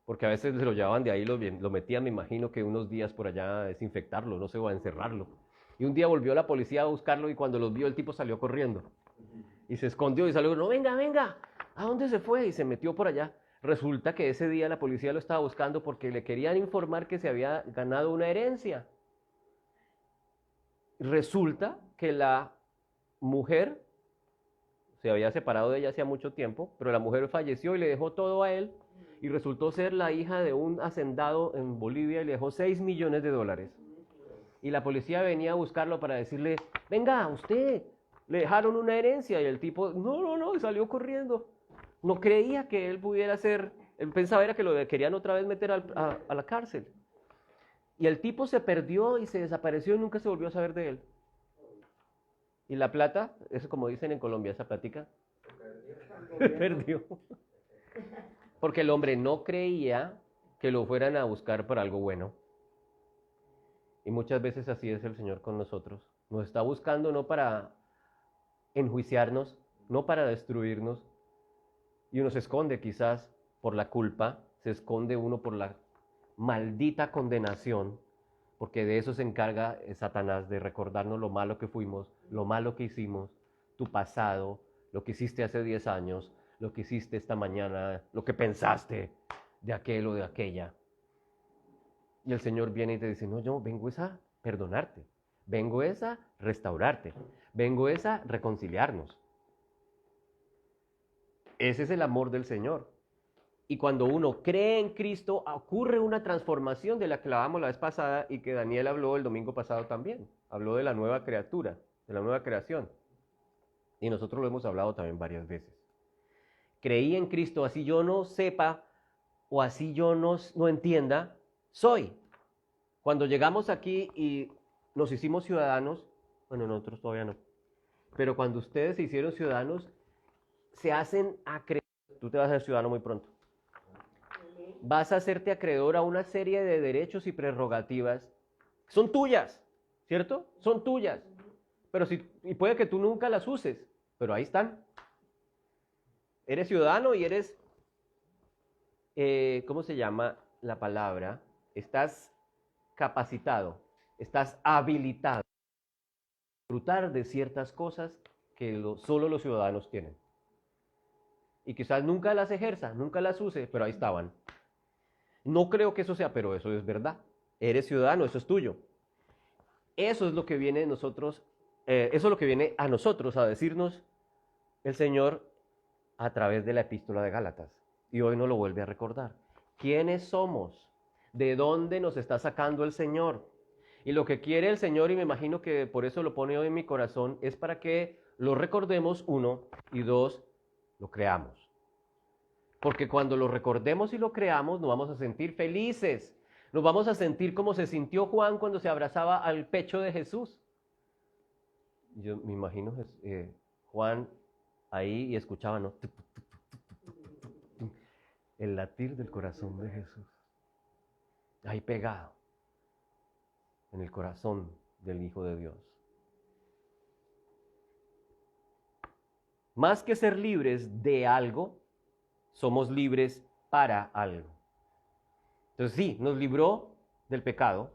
porque a veces se lo llevaban de ahí, lo metían, me imagino que unos días por allá a desinfectarlo, no sé, o a encerrarlo. Y un día volvió la policía a buscarlo y cuando los vio el tipo salió corriendo. Y se escondió y salió, no, venga, venga, ¿a dónde se fue? Y se metió por allá. Resulta que ese día la policía lo estaba buscando porque le querían informar que se había ganado una herencia. Resulta que la mujer se había separado de ella hacía mucho tiempo, pero la mujer falleció y le dejó todo a él, y resultó ser la hija de un hacendado en Bolivia y le dejó $6 millones. Y la policía venía a buscarlo para decirle, venga, usted, le dejaron una herencia, y el tipo, no, y salió corriendo. No creía que él pudiera ser, él pensaba era que lo querían otra vez meter a la cárcel. Y el tipo se perdió y se desapareció y nunca se volvió a saber de él. Y la plata, eso como dicen en Colombia, esa plática, se perdió. Porque el hombre no creía que lo fueran a buscar para algo bueno. Y muchas veces así es el Señor con nosotros. Nos está buscando no para enjuiciarnos, no para destruirnos. Y uno se esconde quizás por la culpa, se esconde uno por la maldita condenación, porque de eso se encarga Satanás, de recordarnos lo malo que fuimos, lo malo que hicimos, tu pasado, lo que hiciste hace 10 años, lo que hiciste esta mañana, lo que pensaste de aquel o de aquella. Y el Señor viene y te dice, no, yo vengo es a perdonarte, vengo es a restaurarte, vengo es a reconciliarnos. Ese es el amor del Señor. Y cuando uno cree en Cristo, ocurre una transformación de la que hablábamos la vez pasada y que Daniel habló el domingo pasado también. Habló de la nueva criatura, de la nueva creación. Y nosotros lo hemos hablado también varias veces. Creí en Cristo, así yo no sepa o así yo no entienda, soy. Cuando llegamos aquí y nos hicimos ciudadanos, bueno, nosotros todavía no, pero cuando ustedes se hicieron ciudadanos, se hacen acreedores. Tú te vas a ser ciudadano muy pronto. Vas a hacerte acreedor a una serie de derechos y prerrogativas. Son tuyas, ¿cierto? Son tuyas. Pero y puede que tú nunca las uses, pero ahí están. Eres ciudadano y eres, ¿cómo se llama la palabra? Estás capacitado, estás habilitado a disfrutar de ciertas cosas que solo los ciudadanos tienen. Y quizás nunca las ejerza, nunca las use, pero ahí estaban. No creo que eso sea, pero eso es verdad. Eres ciudadano, eso es tuyo. Eso es lo que viene nosotros, eso es lo que viene a nosotros a decirnos el Señor a través de la epístola de Gálatas. Y hoy nos lo vuelve a recordar. ¿Quiénes somos? ¿De dónde nos está sacando el Señor? Y lo que quiere el Señor, y me imagino que por eso lo pone hoy en mi corazón, es para que lo recordemos, 1, y 2, lo creamos. Porque cuando lo recordemos y lo creamos, nos vamos a sentir felices. Nos vamos a sentir como se sintió Juan cuando se abrazaba al pecho de Jesús. Yo me imagino Juan ahí y escuchaba, ¿no? El latir del corazón de Jesús. Ahí pegado en el corazón del Hijo de Dios. Más que ser libres de algo, somos libres para algo. Entonces sí, nos libró del pecado,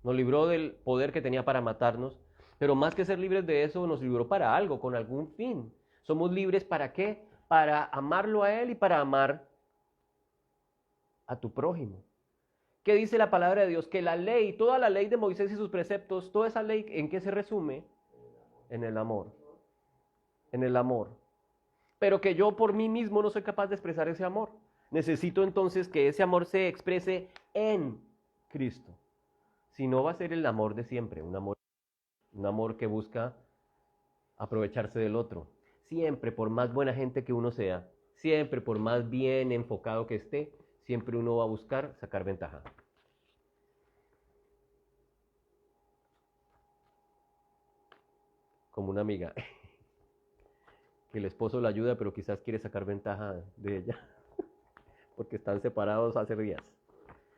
nos libró del poder que tenía para matarnos, pero más que ser libres de eso, nos libró para algo, con algún fin. Somos libres ¿para qué? Para amarlo a Él y para amar a tu prójimo. ¿Qué dice la palabra de Dios? Que la ley, toda la ley de Moisés y sus preceptos, toda esa ley, ¿en qué se resume? En el amor. En el amor. Pero que yo por mí mismo no soy capaz de expresar ese amor. Necesito entonces que ese amor se exprese en Cristo. Si no, va a ser el amor de siempre, un amor que busca aprovecharse del otro. Siempre, por más buena gente que uno sea, siempre, por más bien enfocado que esté, siempre uno va a buscar sacar ventaja. Como una amiga, que el esposo la ayuda, pero quizás quiere sacar ventaja de ella, porque están separados hace días.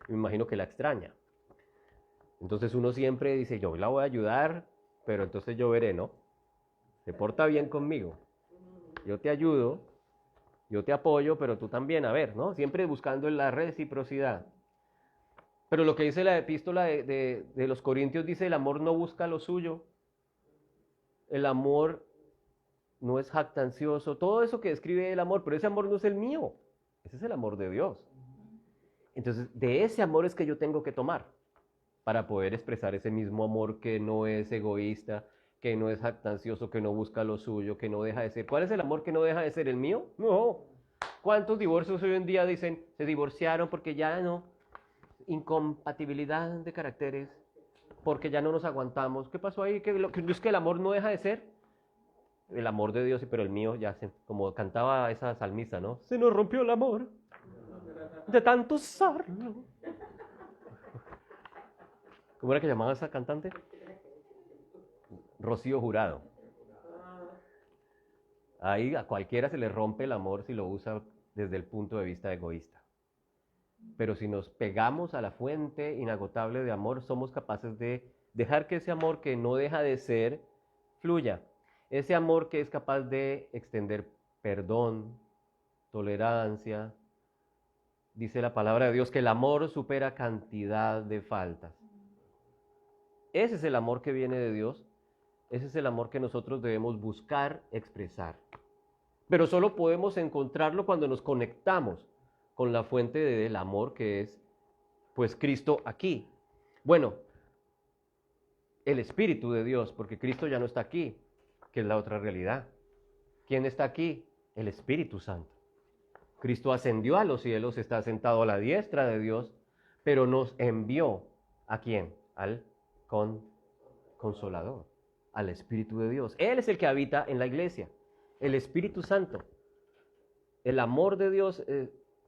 Me imagino que la extraña. Entonces uno siempre dice, yo la voy a ayudar, pero entonces yo veré, ¿no? Se porta bien conmigo. Yo te ayudo, yo te apoyo, pero tú también, a ver, ¿no? Siempre buscando la reciprocidad. Pero lo que dice la epístola de los Corintios dice, el amor no busca lo suyo. El amor no es jactancioso. Todo eso que describe el amor, pero ese amor no es el mío, Ese es el amor de Dios. Entonces, de ese amor es que yo tengo que tomar para poder expresar ese mismo amor que no es egoísta, que no es jactancioso, que no busca lo suyo, que no deja de ser. ¿Cuál es el amor que no deja de ser? ¿El mío? No. ¿Cuántos divorcios hoy en día dicen se divorciaron porque ya no? Incompatibilidad de caracteres, porque ya no nos aguantamos. ¿Qué pasó ahí? ¿Es que el amor no deja de ser? El amor de Dios, pero el mío ya se, como cantaba esa salmista, ¿no? Se nos rompió el amor de tanto usarlo. ¿Cómo era que llamaba esa cantante? Rocío Jurado. Ahí a cualquiera se le rompe el amor si lo usa desde el punto de vista egoísta. Pero si nos pegamos a la fuente inagotable de amor, somos capaces de dejar que ese amor que no deja de ser, fluya. Ese amor que es capaz de extender perdón, tolerancia. Dice la palabra de Dios que el amor supera cantidad de faltas. Ese es el amor que viene de Dios. Ese es el amor que nosotros debemos buscar expresar. Pero solo podemos encontrarlo cuando nos conectamos con la fuente del amor que es, pues, Cristo aquí. Bueno, el Espíritu de Dios, porque Cristo ya no está aquí, que es la otra realidad. ¿Quién está aquí? El Espíritu Santo. Cristo ascendió a los cielos, está sentado a la diestra de Dios, pero nos envió ¿a quién? Al Consolador, al Espíritu de Dios. Él es el que habita en la iglesia, el Espíritu Santo. El amor de Dios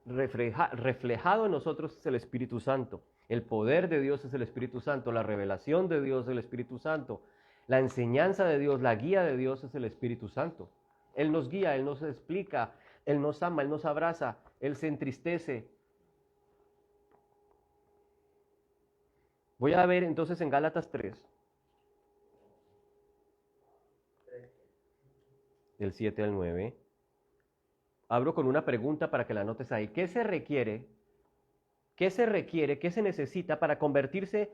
reflejado en nosotros es el Espíritu Santo. El poder de Dios es el Espíritu Santo. La revelación de Dios es el Espíritu Santo. La enseñanza de Dios, la guía de Dios es el Espíritu Santo. Él nos guía, Él nos explica, Él nos ama, Él nos abraza, Él se entristece. Voy a ver entonces en Gálatas 3, del 7 al 9. Abro con una pregunta para que la anotes ahí. ¿Qué se requiere? ¿Qué se requiere? ¿Qué se necesita para convertirse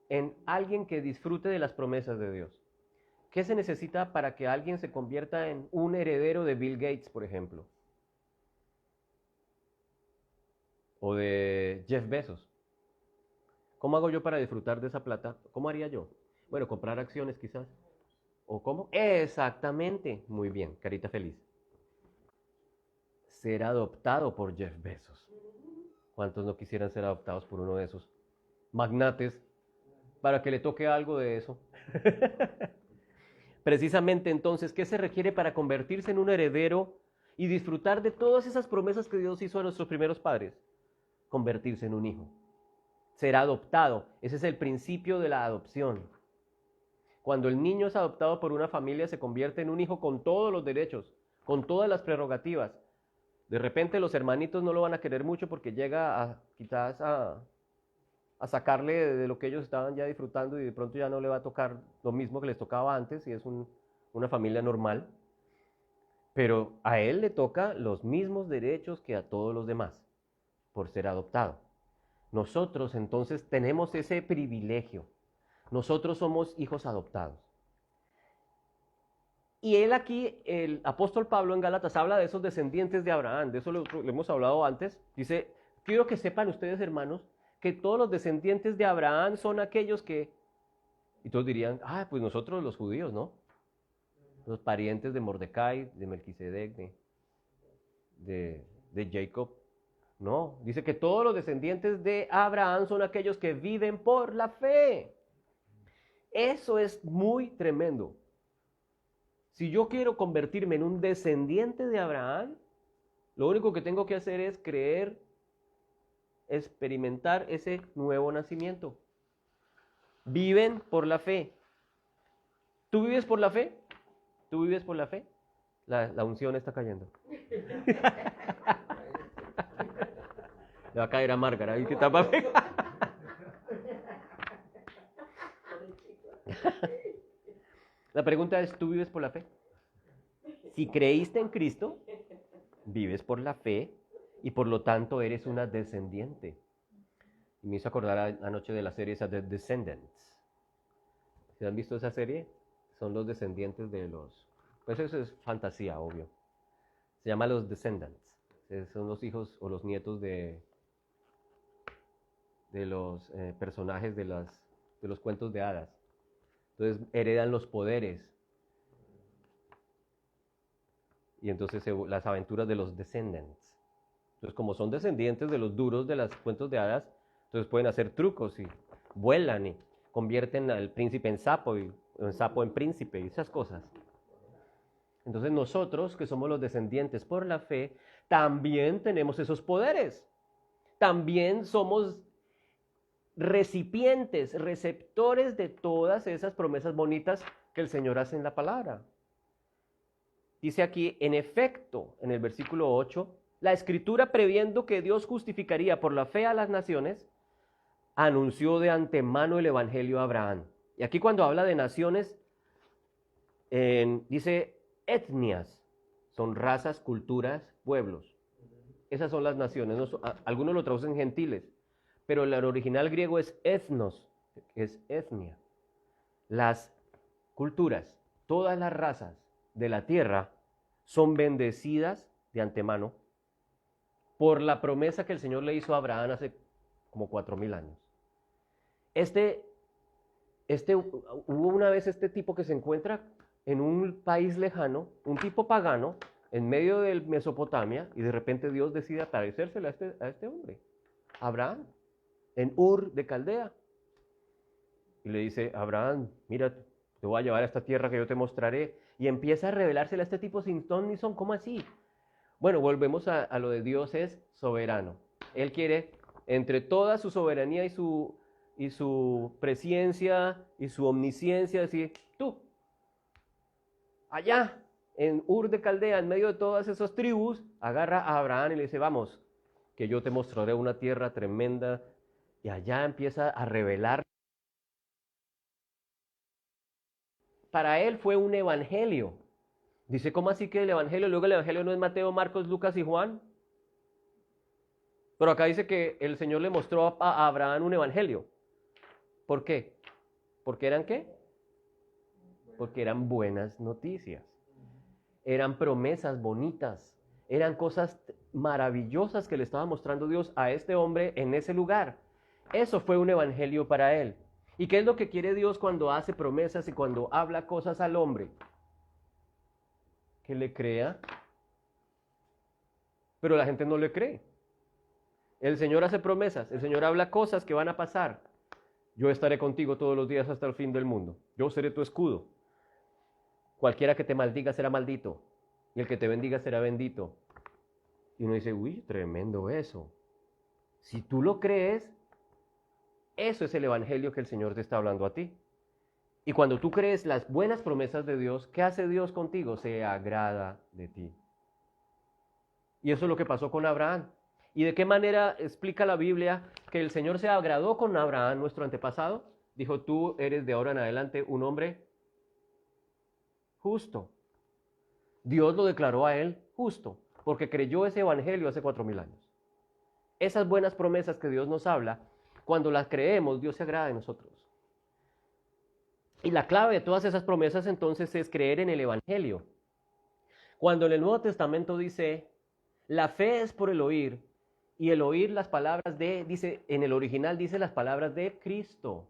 en alguien que disfrute de las promesas de Dios? ¿Qué se necesita para que alguien se convierta en un heredero de Bill Gates, por ejemplo? O de Jeff Bezos. ¿Cómo hago yo para disfrutar de esa plata? ¿Cómo haría yo? Bueno, comprar acciones quizás. ¿O cómo? Exactamente. Muy bien, carita feliz. Ser adoptado por Jeff Bezos. ¿Cuántos no quisieran ser adoptados por uno de esos magnates para que le toque algo de eso? Precisamente entonces, ¿qué se requiere para convertirse en un heredero y disfrutar de todas esas promesas que Dios hizo a nuestros primeros padres? Convertirse en un hijo. Ser adoptado. Ese es el principio de la adopción. Cuando el niño es adoptado por una familia, se convierte en un hijo con todos los derechos, con todas las prerrogativas. De repente los hermanitos no lo van a querer mucho porque llega quizás a sacarle de lo que ellos estaban ya disfrutando y de pronto ya no le va a tocar lo mismo que les tocaba antes si es una familia normal. Pero a él le toca los mismos derechos que a todos los demás por ser adoptado. Nosotros entonces tenemos ese privilegio. Nosotros somos hijos adoptados. Y él aquí, el apóstol Pablo en Gálatas, habla de esos descendientes de Abraham. De eso lo hemos hablado antes. Dice, quiero que sepan ustedes, hermanos, que todos los descendientes de Abraham son aquellos que... Y todos dirían, pues nosotros los judíos, ¿no? Los parientes de Mordecai, de Melquisedec, de Jacob. No, dice que todos los descendientes de Abraham son aquellos que viven por la fe. Eso es muy tremendo. Si yo quiero convertirme en un descendiente de Abraham, lo único que tengo que hacer es creer, experimentar ese nuevo nacimiento. Viven por la fe. ¿Tú vives por la fe? ¿Tú vives por la fe? La unción está cayendo. Le va a caer a Márgara. ¿Y qué tapa? La pregunta es, ¿tú vives por la fe? Si creíste en Cristo, vives por la fe y por lo tanto eres una descendiente. Y me hizo acordar anoche de la serie esa de Descendants. ¿Se han visto esa serie? Son los descendientes de los... Pues eso es fantasía, obvio. Se llama Los Descendants. son los hijos o los nietos de los personajes de los cuentos de hadas. Entonces heredan los poderes. Y entonces las aventuras de los descendants. Entonces, como son descendientes de los duros de los cuentos de hadas, entonces pueden hacer trucos y vuelan y convierten al príncipe en sapo y en sapo en príncipe y esas cosas. Entonces nosotros, que somos los descendientes por la fe, también tenemos esos poderes. También somos recipientes, receptores de todas esas promesas bonitas que el Señor hace en la palabra. Dice aquí, en efecto, en el versículo 8, la Escritura, previendo que Dios justificaría por la fe a las naciones, anunció de antemano el Evangelio a Abraham. Y aquí cuando habla de naciones, dice etnias, son razas, culturas, pueblos. Esas son las naciones. Algunos lo traducen gentiles, pero el original griego es ethnos, es etnia. Las culturas, todas las razas de la tierra son bendecidas de antemano por la promesa que el Señor le hizo a Abraham hace como 4000 años. Hubo una vez este tipo que se encuentra en un país lejano, un tipo pagano, en medio de Mesopotamia, y de repente Dios decide aparecérsele a este hombre, Abraham, en Ur de Caldea. Y le dice, Abraham, mira, te voy a llevar a esta tierra que yo te mostraré. Y empieza a revelársela a este tipo sin ton ni son. ¿Cómo así? Bueno, volvemos a lo de Dios es soberano. Él quiere, entre toda su soberanía y su presciencia y su omnisciencia, decir, tú, allá, en Ur de Caldea, en medio de todas esas tribus, agarra a Abraham y le dice, vamos, que yo te mostraré una tierra tremenda. Y allá empieza a revelar. Para él fue un evangelio. Dice, ¿cómo así que el evangelio? Luego el evangelio no es Mateo, Marcos, Lucas y Juan. Pero acá dice que el Señor le mostró a Abraham un evangelio. ¿Por qué? ¿Porque eran qué? Porque eran buenas noticias. Eran promesas bonitas. Eran cosas maravillosas que le estaba mostrando Dios a este hombre en ese lugar. Eso fue un evangelio para él. ¿Y qué es lo que quiere Dios cuando hace promesas y cuando habla cosas al hombre? Que le crea. Pero la gente no le cree. El Señor hace promesas, el Señor habla cosas que van a pasar. Yo estaré contigo todos los días hasta el fin del mundo. Yo seré tu escudo. Cualquiera que te maldiga será maldito. Y el que te bendiga será bendito. Y uno dice, uy, tremendo eso. Si tú lo crees, eso es el evangelio que el Señor te está hablando a ti. Y cuando tú crees las buenas promesas de Dios, ¿qué hace Dios contigo? Se agrada de ti. Y eso es lo que pasó con Abraham. ¿Y de qué manera explica la Biblia que el Señor se agradó con Abraham, nuestro antepasado? Dijo, tú eres de ahora en adelante un hombre justo. Dios lo declaró a él justo, porque creyó ese evangelio hace 4000 años. Esas buenas promesas que Dios nos habla, cuando las creemos, Dios se agrada de nosotros. Y la clave de todas esas promesas entonces es creer en el evangelio. Cuando en el Nuevo Testamento dice, la fe es por el oír, y el oír las palabras dice, en el original dice las palabras de Cristo.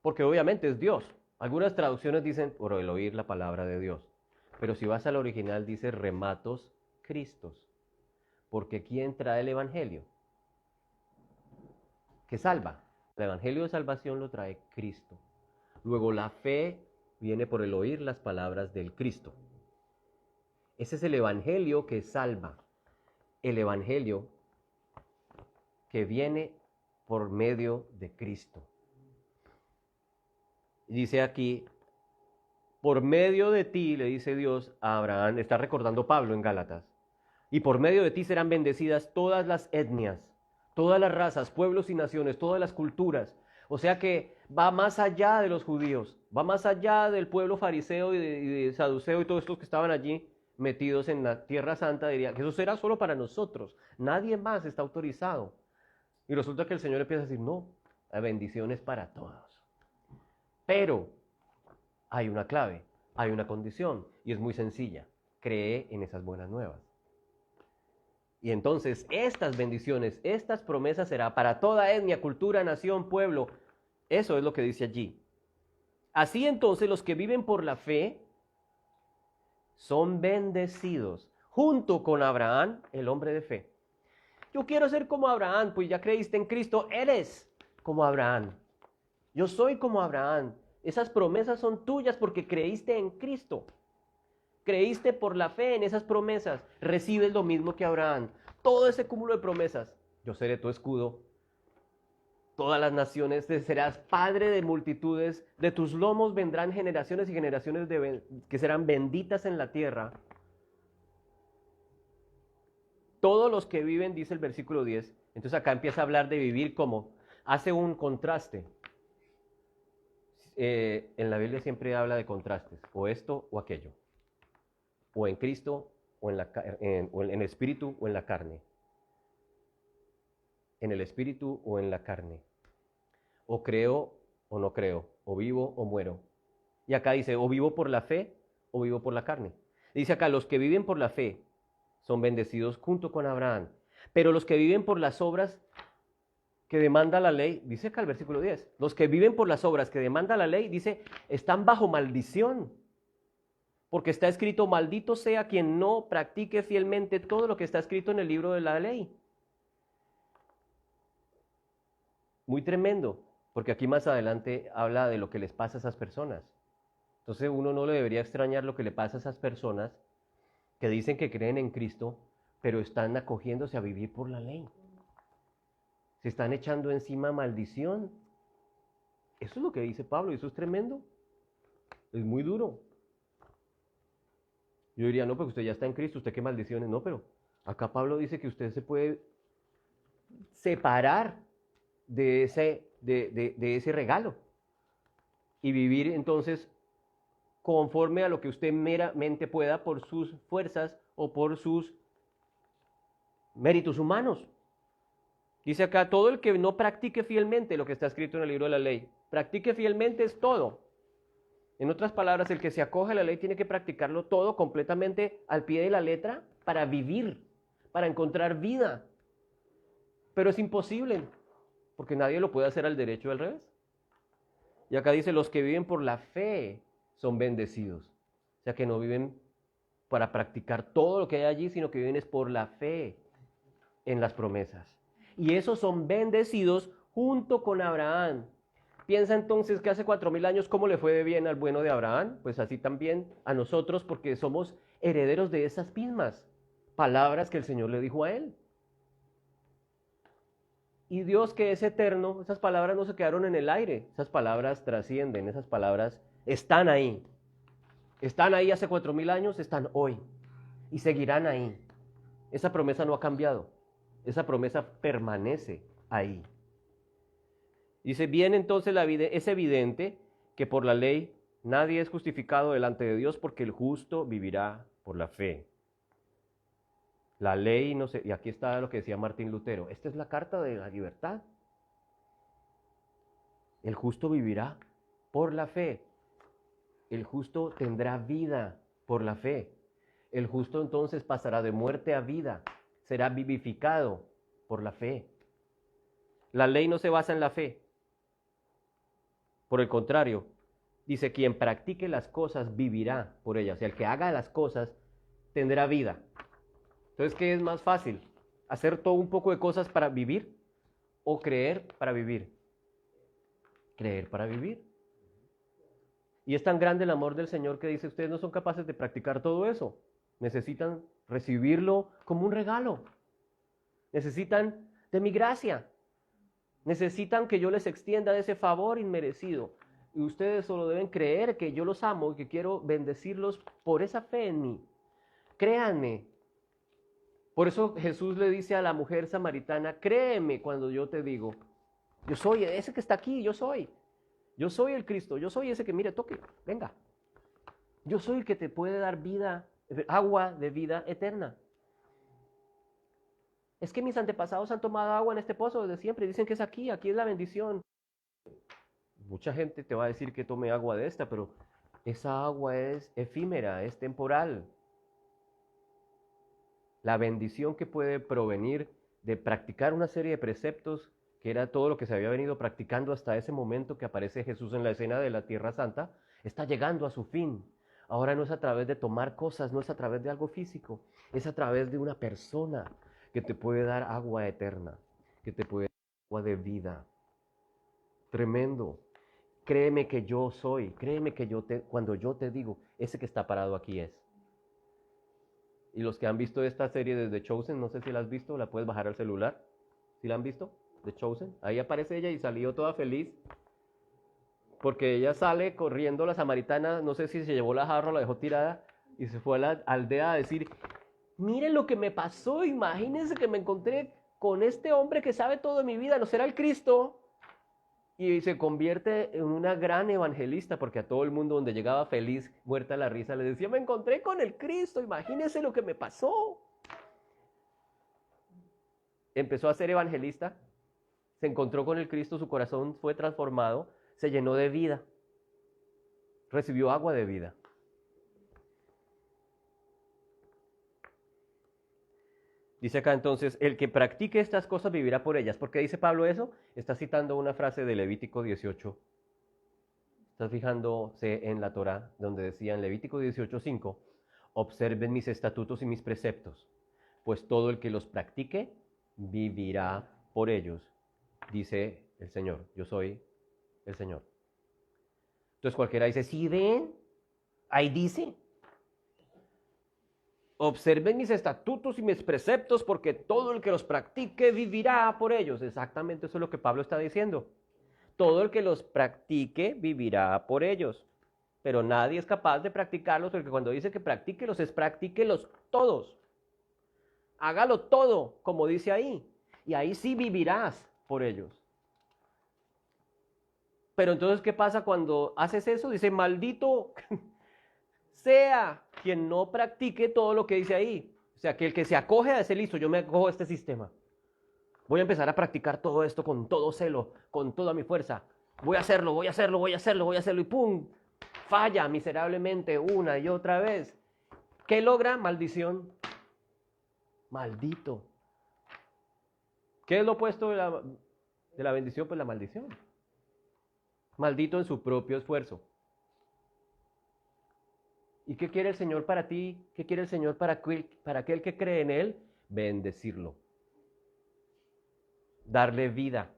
Porque obviamente es Dios. Algunas traducciones dicen por el oír la palabra de Dios. Pero si vas al original dice rematos Cristos. Porque ¿quién trae el evangelio? Que salva. El evangelio de salvación lo trae Cristo. Luego la fe viene por el oír las palabras del Cristo. Ese es el evangelio que salva. El evangelio que viene por medio de Cristo. Dice aquí, por medio de ti, le dice Dios a Abraham, está recordando Pablo en Gálatas, y por medio de ti serán bendecidas todas las etnias, todas las razas, pueblos y naciones, todas las culturas. O sea que va más allá de los judíos, va más allá del pueblo fariseo y de saduceo y todos estos que estaban allí metidos en la tierra santa, diría que eso será solo para nosotros, nadie más está autorizado. Y resulta que el Señor empieza a decir, no, la bendición es para todos. Pero hay una clave, hay una condición, y es muy sencilla, cree en esas buenas nuevas. Y entonces estas bendiciones, estas promesas será para toda etnia, cultura, nación, pueblo. Eso es lo que dice allí. Así entonces los que viven por la fe son bendecidos, junto con Abraham, el hombre de fe. Yo quiero ser como Abraham, pues ya creíste en Cristo, eres como Abraham. Yo soy como Abraham. Esas promesas son tuyas porque creíste en Cristo. Creíste por la fe en esas promesas. Recibes lo mismo que Abraham. Todo ese cúmulo de promesas. Yo seré tu escudo. Todas las naciones te serás padre de multitudes. De tus lomos vendrán generaciones y generaciones que serán benditas en la tierra. Todos los que viven, dice el versículo 10. Entonces acá empieza a hablar de vivir como. Hace un contraste. En la Biblia siempre habla de contrastes. O esto o aquello. O en Cristo o en el espíritu o en la carne. En el espíritu o en la carne. O creo o no creo. O vivo o muero. Y acá dice, o vivo por la fe o vivo por la carne. Dice acá, los que viven por la fe son bendecidos junto con Abraham. Pero los que viven por las obras que demanda la ley, dice acá el versículo 10, los que viven por las obras que demanda la ley, dice, están bajo maldición. Porque está escrito, maldito sea quien no practique fielmente todo lo que está escrito en el libro de la ley. Muy tremendo, porque aquí más adelante habla de lo que les pasa a esas personas. Entonces uno no le debería extrañar lo que le pasa a esas personas que dicen que creen en Cristo, pero están acogiéndose a vivir por la ley. Se están echando encima maldición. Eso es lo que dice Pablo, y eso es tremendo. Es muy duro. Yo diría, no, porque usted ya está en Cristo, usted qué maldiciones. No, pero acá Pablo dice que usted se puede separar de ese regalo y vivir entonces conforme a lo que usted meramente pueda por sus fuerzas o por sus méritos humanos. Dice acá, todo el que no practique fielmente lo que está escrito en el libro de la ley, practique fielmente es todo. En otras palabras, el que se acoge a la ley tiene que practicarlo todo completamente al pie de la letra para vivir, para encontrar vida. Pero es imposible, porque nadie lo puede hacer al derecho o al revés. Y acá dice, los que viven por la fe son bendecidos. O sea, que no viven para practicar todo lo que hay allí, sino que viven es por la fe en las promesas. Y esos son bendecidos junto con Abraham. Piensa entonces que hace 4000 años, ¿cómo le fue de bien al bueno de Abraham? Pues así también a nosotros, porque somos herederos de esas mismas palabras que el Señor le dijo a él. Y Dios, que es eterno, esas palabras no se quedaron en el aire, esas palabras trascienden, esas palabras están ahí. Están ahí hace 4000 años, están hoy y seguirán ahí. Esa promesa no ha cambiado, esa promesa permanece ahí. Dice, bien entonces es evidente que por la ley nadie es justificado delante de Dios porque el justo vivirá por la fe. La ley, no sé, y aquí está lo que decía Martín Lutero, esta es la carta de la libertad. El justo vivirá por la fe. El justo tendrá vida por la fe. El justo entonces pasará de muerte a vida, será vivificado por la fe. La ley no se basa en la fe. Por el contrario, dice, quien practique las cosas vivirá por ellas. O sea, el que haga las cosas tendrá vida. Entonces, ¿qué es más fácil? ¿Hacer todo un poco de cosas para vivir o creer para vivir? Creer para vivir. Y es tan grande el amor del Señor que dice, ustedes no son capaces de practicar todo eso. Necesitan recibirlo como un regalo. Necesitan de mi gracia. Necesitan que yo les extienda ese favor inmerecido. Y ustedes solo deben creer que yo los amo y que quiero bendecirlos por esa fe en mí. Créanme. Por eso Jesús le dice a la mujer samaritana, créeme cuando yo te digo, yo soy ese que está aquí, yo soy el Cristo, yo soy ese que mire, toque, venga. Yo soy el que te puede dar vida, agua de vida eterna. Es que mis antepasados han tomado agua en este pozo desde siempre, dicen que es aquí es la bendición. Mucha gente te va a decir que tome agua de esta, pero esa agua es efímera, es temporal. la bendición que puede provenir de practicar una serie de preceptos, que era todo lo que se había venido practicando hasta ese momento que aparece Jesús en la escena de la Tierra Santa, está llegando a su fin. Ahora no es a través de tomar cosas, no es a través de algo físico, es a través de una persona que te puede dar agua eterna, que te puede dar agua de vida. Tremendo. Créeme que yo soy, créeme que cuando yo te digo, ese que está parado aquí es. Y los que han visto esta serie de The Chosen, no sé si la has visto, la puedes bajar al celular. ¿Sí la han visto? The Chosen. Ahí aparece ella y salió toda feliz. Porque ella sale corriendo, la samaritana, no sé si se llevó la jarra o la dejó tirada, y se fue a la aldea a decir, miren lo que me pasó, imagínense que me encontré con este hombre que sabe todo de mi vida, ¿no será el Cristo? Y se convierte en una gran evangelista, porque a todo el mundo donde llegaba feliz, muerta la risa, le decía, me encontré con el Cristo, imagínense lo que me pasó. Empezó a ser evangelista, se encontró con el Cristo, su corazón fue transformado, se llenó de vida, recibió agua de vida. Dice acá entonces, el que practique estas cosas vivirá por ellas. ¿Por qué dice Pablo eso? Está citando una frase de Levítico 18. Está fijándose en la Torá, donde decía en Levítico 18:5, observen mis estatutos y mis preceptos, pues todo el que los practique vivirá por ellos, dice el Señor. Yo soy el Señor. Entonces cualquiera dice, ¿sí ven? Ahí dice. Observen mis estatutos y mis preceptos porque todo el que los practique vivirá por ellos. Exactamente eso es lo que Pablo está diciendo. Todo el que los practique vivirá por ellos. Pero nadie es capaz de practicarlos porque cuando dice que practíquelos es practíquelos todos. Hágalo todo, como dice ahí. Y ahí sí vivirás por ellos. Pero entonces, ¿qué pasa cuando haces eso? Dice, maldito sea quien no practique todo lo que dice ahí. O sea, que el que se acoge a ese listo, yo me acojo a este sistema. Voy a empezar a practicar todo esto con todo celo, con toda mi fuerza. Voy a hacerlo, voy a hacerlo, voy a hacerlo, voy a hacerlo y ¡pum! Falla miserablemente una y otra vez. ¿Qué logra? Maldición. Maldito. ¿Qué es lo opuesto de la bendición? Pues la maldición. Maldito en su propio esfuerzo. ¿Y qué quiere el Señor para ti? ¿Qué quiere el Señor para aquel que cree en Él? Bendecirlo. Darle vida.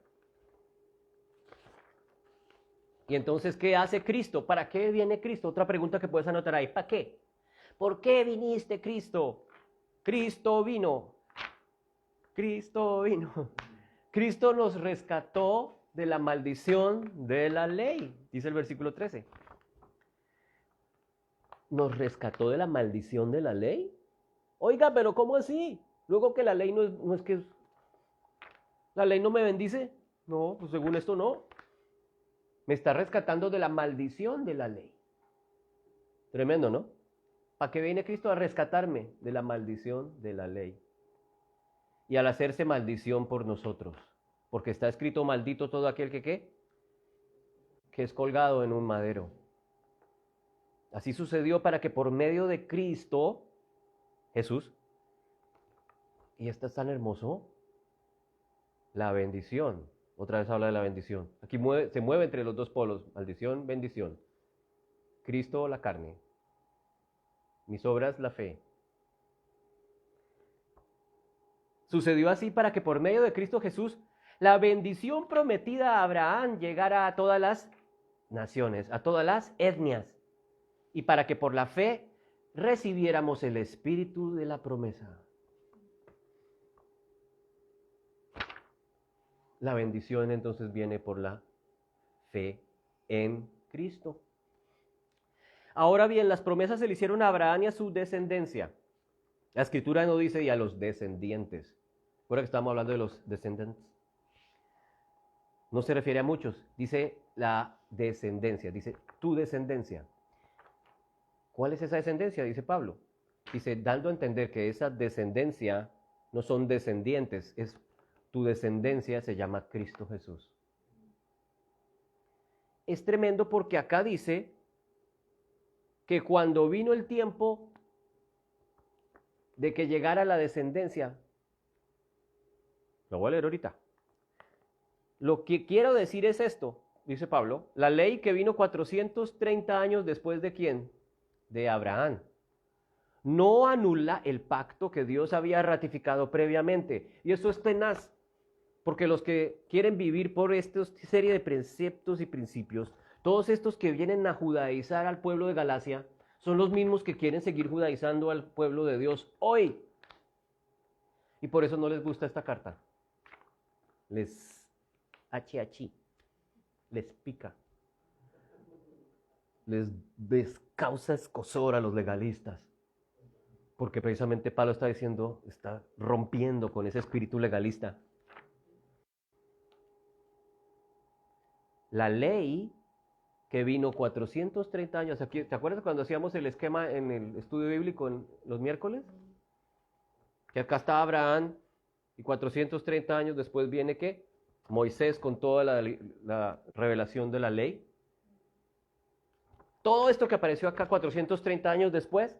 Y entonces, ¿qué hace Cristo? ¿Para qué viene Cristo? Otra pregunta que puedes anotar ahí. ¿Para qué? ¿Por qué viniste, Cristo? Cristo vino. Cristo vino. Cristo nos rescató de la maldición de la ley, dice el versículo 13. ¿Nos rescató de la maldición de la ley? Oiga, pero ¿cómo así? Luego que la ley no es que... ¿La ley no me bendice? No, pues según esto no. Me está rescatando de la maldición de la ley. Tremendo, ¿no? ¿Para qué viene Cristo? A rescatarme de la maldición de la ley. Y al hacerse maldición por nosotros. Porque está escrito maldito todo aquel que ¿qué? Que es colgado en un madero. Así sucedió para que por medio de Cristo, Jesús, y esto es tan hermoso, la bendición. Otra vez habla de la bendición. Aquí se mueve entre los dos polos, maldición, bendición. Cristo, la carne. Mis obras, la fe. Sucedió así para que por medio de Cristo Jesús, la bendición prometida a Abraham llegara a todas las naciones, a todas las etnias, y para que por la fe recibiéramos el espíritu de la promesa. La bendición entonces viene por la fe en Cristo. Ahora bien, las promesas se le hicieron a Abraham y a su descendencia. La Escritura no dice y a los descendientes. Ahora que estamos hablando de los descendientes. No se refiere a muchos, dice la descendencia, dice tu descendencia. ¿Cuál es esa descendencia? Dice Pablo. Dice, dando a entender que esa descendencia no son descendientes, es tu descendencia se llama Cristo Jesús. Es tremendo porque acá dice que cuando vino el tiempo de que llegara la descendencia. Lo voy a leer ahorita. Lo que quiero decir es esto, dice Pablo, la ley que vino 430 años después de ¿quién? De Abraham. No anula el pacto que Dios había ratificado previamente. Y eso es tenaz, porque los que quieren vivir por esta serie de preceptos y principios, todos estos que vienen a judaizar al pueblo de Galacia, son los mismos que quieren seguir judaizando al pueblo de Dios hoy. Y por eso no les gusta esta carta. Les achi, les pica. Les causa escozor a los legalistas. Porque precisamente Pablo está diciendo, está rompiendo con ese espíritu legalista. La ley que vino 430 años aquí, ¿te acuerdas cuando hacíamos el esquema en el estudio bíblico en los miércoles? Que acá está Abraham y 430 años después viene ¿qué? Moisés con toda la revelación de la ley. Todo esto que apareció acá 430 años después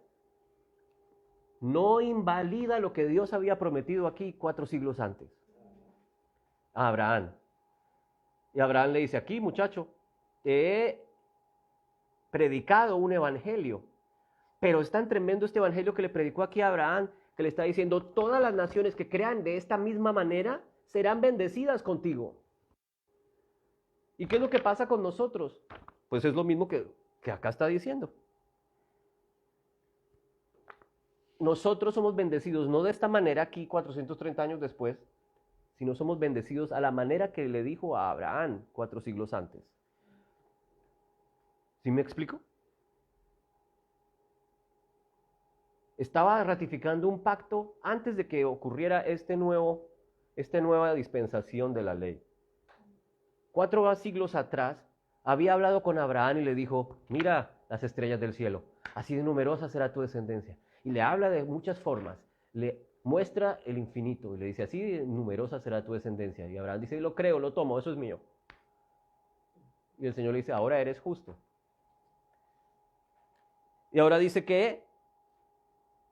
no invalida lo que Dios había prometido aquí 4 siglos antes a Abraham. Y Abraham le dice, aquí muchacho, he predicado un evangelio, pero es tan tremendo este evangelio que le predicó aquí a Abraham, que le está diciendo, todas las naciones que crean de esta misma manera serán bendecidas contigo. ¿Y qué es lo que pasa con nosotros? Pues es lo mismo que acá está diciendo. Nosotros somos bendecidos, no de esta manera aquí 430 años después, sino somos bendecidos a la manera que le dijo a Abraham 4 siglos antes. ¿Sí me explico? Estaba ratificando un pacto antes de que ocurriera esta nueva dispensación de la ley. 4 siglos atrás, había hablado con Abraham y le dijo, mira las estrellas del cielo, así de numerosa será tu descendencia. Y le habla de muchas formas, le muestra el infinito y le dice, así de numerosa será tu descendencia. Y Abraham dice, lo creo, lo tomo, eso es mío. Y el Señor le dice, ahora eres justo. Y ahora dice que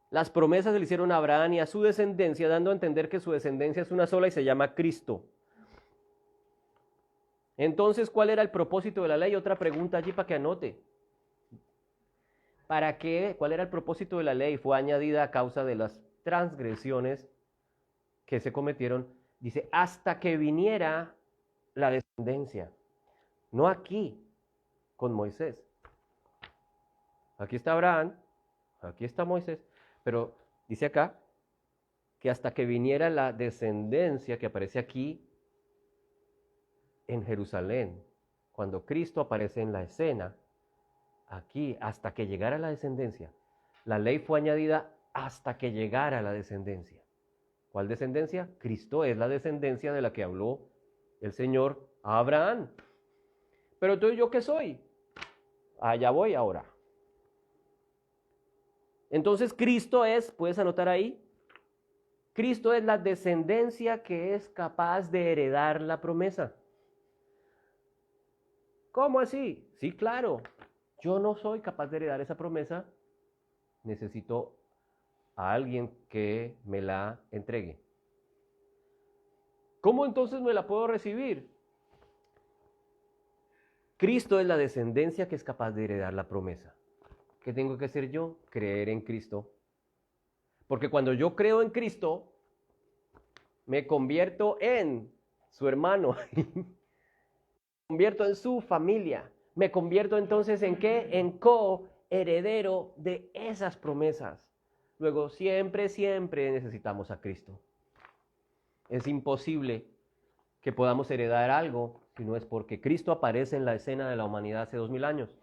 las promesas se le hicieron a Abraham y a su descendencia, dando a entender que su descendencia es una sola y se llama Cristo. Entonces, ¿cuál era el propósito de la ley? Otra pregunta allí para que anote. ¿Para qué? ¿Cuál era el propósito de la ley? Fue añadida a causa de las transgresiones que se cometieron. Dice, hasta que viniera la descendencia. No aquí, con Moisés. Aquí está Abraham, aquí está Moisés, pero dice acá que hasta que viniera la descendencia que aparece aquí en Jerusalén, cuando Cristo aparece en la escena, aquí, hasta que llegara la descendencia. La ley fue añadida hasta que llegara la descendencia. ¿Cuál descendencia? Cristo es la descendencia de la que habló el Señor a Abraham. Pero entonces, ¿yo qué soy? Allá voy ahora. Entonces, Cristo es, puedes anotar ahí, Cristo es la descendencia que es capaz de heredar la promesa. ¿Cómo así? Sí, claro. Yo no soy capaz de heredar esa promesa. Necesito a alguien que me la entregue. ¿Cómo entonces me la puedo recibir? Cristo es la descendencia que es capaz de heredar la promesa. ¿Qué tengo que hacer yo? Creer en Cristo. Porque cuando yo creo en Cristo, me convierto en su hermano. Me convierto en su familia. Me convierto entonces ¿en qué? En coheredero de esas promesas. Luego, siempre necesitamos a Cristo. Es imposible que podamos heredar algo si no es porque Cristo aparece en la escena de la humanidad hace 2000 años.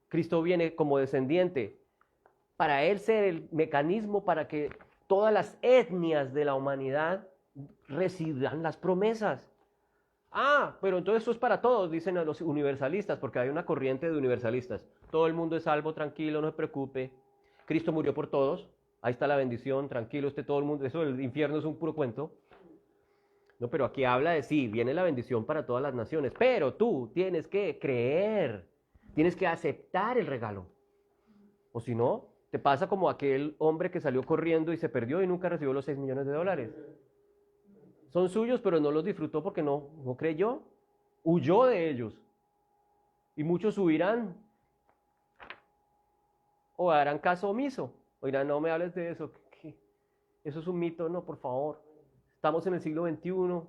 Cristo viene como descendiente para Él ser el mecanismo para que todas las etnias de la humanidad reciban las promesas. Ah, pero entonces eso es para todos, dicen los universalistas, porque hay una corriente de universalistas. Todo el mundo es salvo, tranquilo, no se preocupe. Cristo murió por todos, ahí está la bendición, tranquilo, todo el mundo, eso del infierno es un puro cuento. No, pero aquí habla de sí, viene la bendición para todas las naciones, pero tú tienes que creer, tienes que aceptar el regalo. O si no, Te pasa como aquel hombre que salió corriendo y se perdió y nunca recibió los 6 millones de dólares. Son suyos, pero no los disfrutó porque no creyó. Huyó de ellos. Y muchos huirán. O harán caso omiso. O dirán, no me hables de eso. ¿Qué? Eso es un mito. No, por favor. Estamos en el siglo XXI.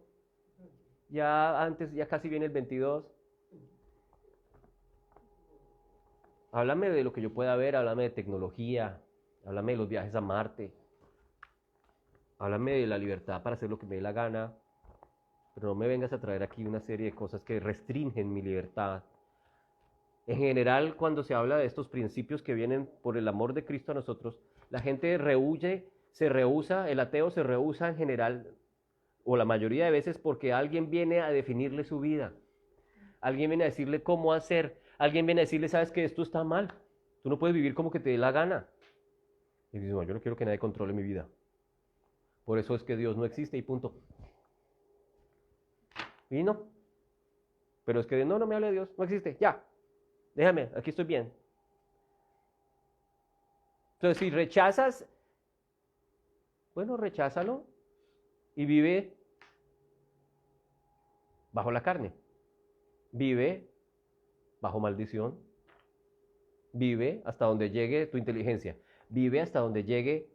Ya casi viene el 22. Háblame de lo que yo pueda ver, háblame de tecnología, háblame de los viajes a Marte, háblame de la libertad para hacer lo que me dé la gana, pero no me vengas a traer aquí una serie de cosas que restringen mi libertad. En general, cuando se habla de estos principios que vienen por el amor de Cristo a nosotros, la gente rehuye, se rehúsa, el ateo se rehúsa en general, o la mayoría de veces porque alguien viene a definirle su vida, alguien viene a decirle cómo hacer. Alguien viene a decirle, sabes que esto está mal, tú no puedes vivir como que te dé la gana. Y dice, no, yo no quiero que nadie controle mi vida. Por eso es que Dios no existe y punto. Y no. Pero es que no me hable de Dios, no existe, ya. Déjame, aquí estoy bien. Entonces, si rechazas, bueno, recházalo y vive bajo la carne. Vive bajo maldición. Vive hasta donde llegue tu inteligencia. Vive hasta donde llegue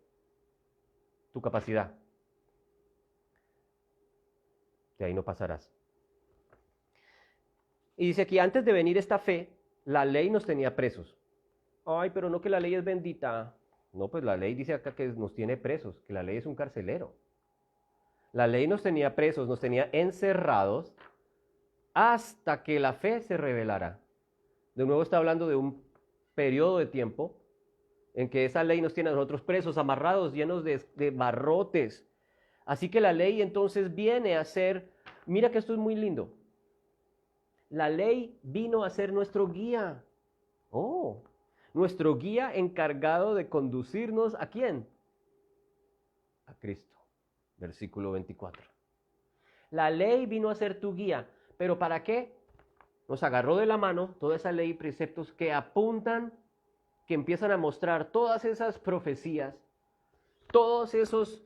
tu capacidad. De ahí no pasarás. Y dice aquí, antes de venir esta fe, la ley nos tenía presos. Ay, pero no que la ley es bendita. No, pues la ley dice acá que nos tiene presos, que la ley es un carcelero. La ley nos tenía presos, nos tenía encerrados hasta que la fe se revelara. De nuevo está hablando de un periodo de tiempo en que esa ley nos tiene a nosotros presos, amarrados, llenos de barrotes. Así que la ley entonces viene a ser, mira que esto es muy lindo. La ley vino a ser nuestro guía. Oh, nuestro guía encargado de conducirnos ¿a quién? A Cristo. Versículo 24. La ley vino a ser tu guía, pero ¿para qué? Nos agarró de la mano toda esa ley y preceptos que apuntan, que empiezan a mostrar todas esas profecías, todos esos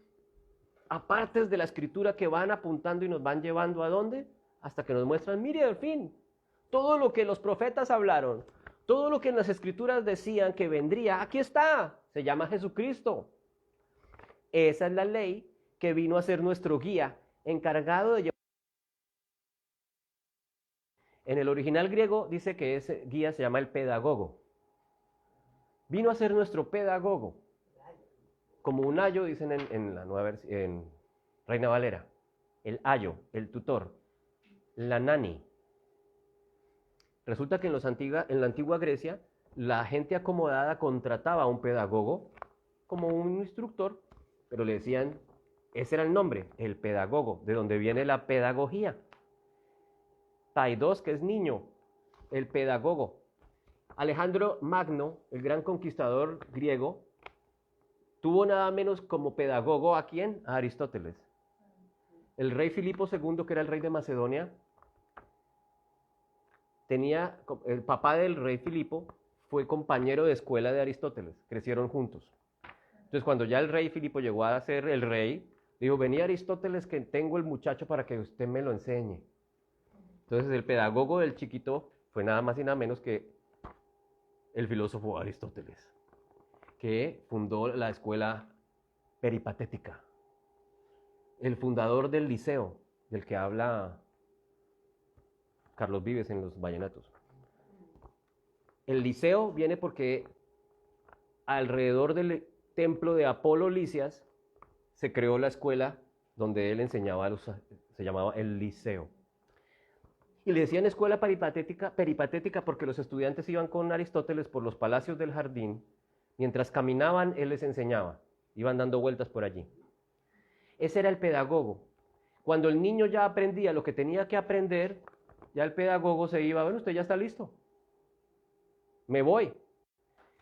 apartes de la escritura que van apuntando y nos van llevando ¿a dónde? Hasta que nos muestran, mire, al fin, todo lo que los profetas hablaron, todo lo que en las escrituras decían que vendría, aquí está, se llama Jesucristo. Esa es la ley que vino a ser nuestro guía, encargado de llevar. En el original griego dice que ese guía se llama el pedagogo. Vino a ser nuestro pedagogo. Como un ayo, dicen en la nueva en Reina Valera. El ayo, el tutor, la nani. Resulta que en la antigua Grecia, la gente acomodada contrataba a un pedagogo como un instructor, pero le decían, ese era el nombre, el pedagogo, de donde viene la pedagogía. Paidos, que es niño, el pedagogo. Alejandro Magno, el gran conquistador griego, tuvo nada menos como pedagogo ¿a quién? A Aristóteles. El rey Filipo II, que era el rey de Macedonia, el papá del rey Filipo fue compañero de escuela de Aristóteles, crecieron juntos. Entonces cuando ya el rey Filipo llegó a ser el rey, dijo, vení Aristóteles que tengo el muchacho para que usted me lo enseñe. Entonces el pedagogo del chiquito fue nada más y nada menos que el filósofo Aristóteles, que fundó la escuela peripatética. El fundador del liceo, del que habla Carlos Vives en los vallenatos. El liceo viene porque alrededor del templo de Apolo Licias se creó la escuela donde él enseñaba, se llamaba el liceo. Y le decían escuela peripatética porque los estudiantes iban con Aristóteles por los palacios del jardín, mientras caminaban él les enseñaba, iban dando vueltas por allí. Ese era el pedagogo. Cuando el niño ya aprendía lo que tenía que aprender, ya el pedagogo se iba, bueno, usted ya está listo, me voy.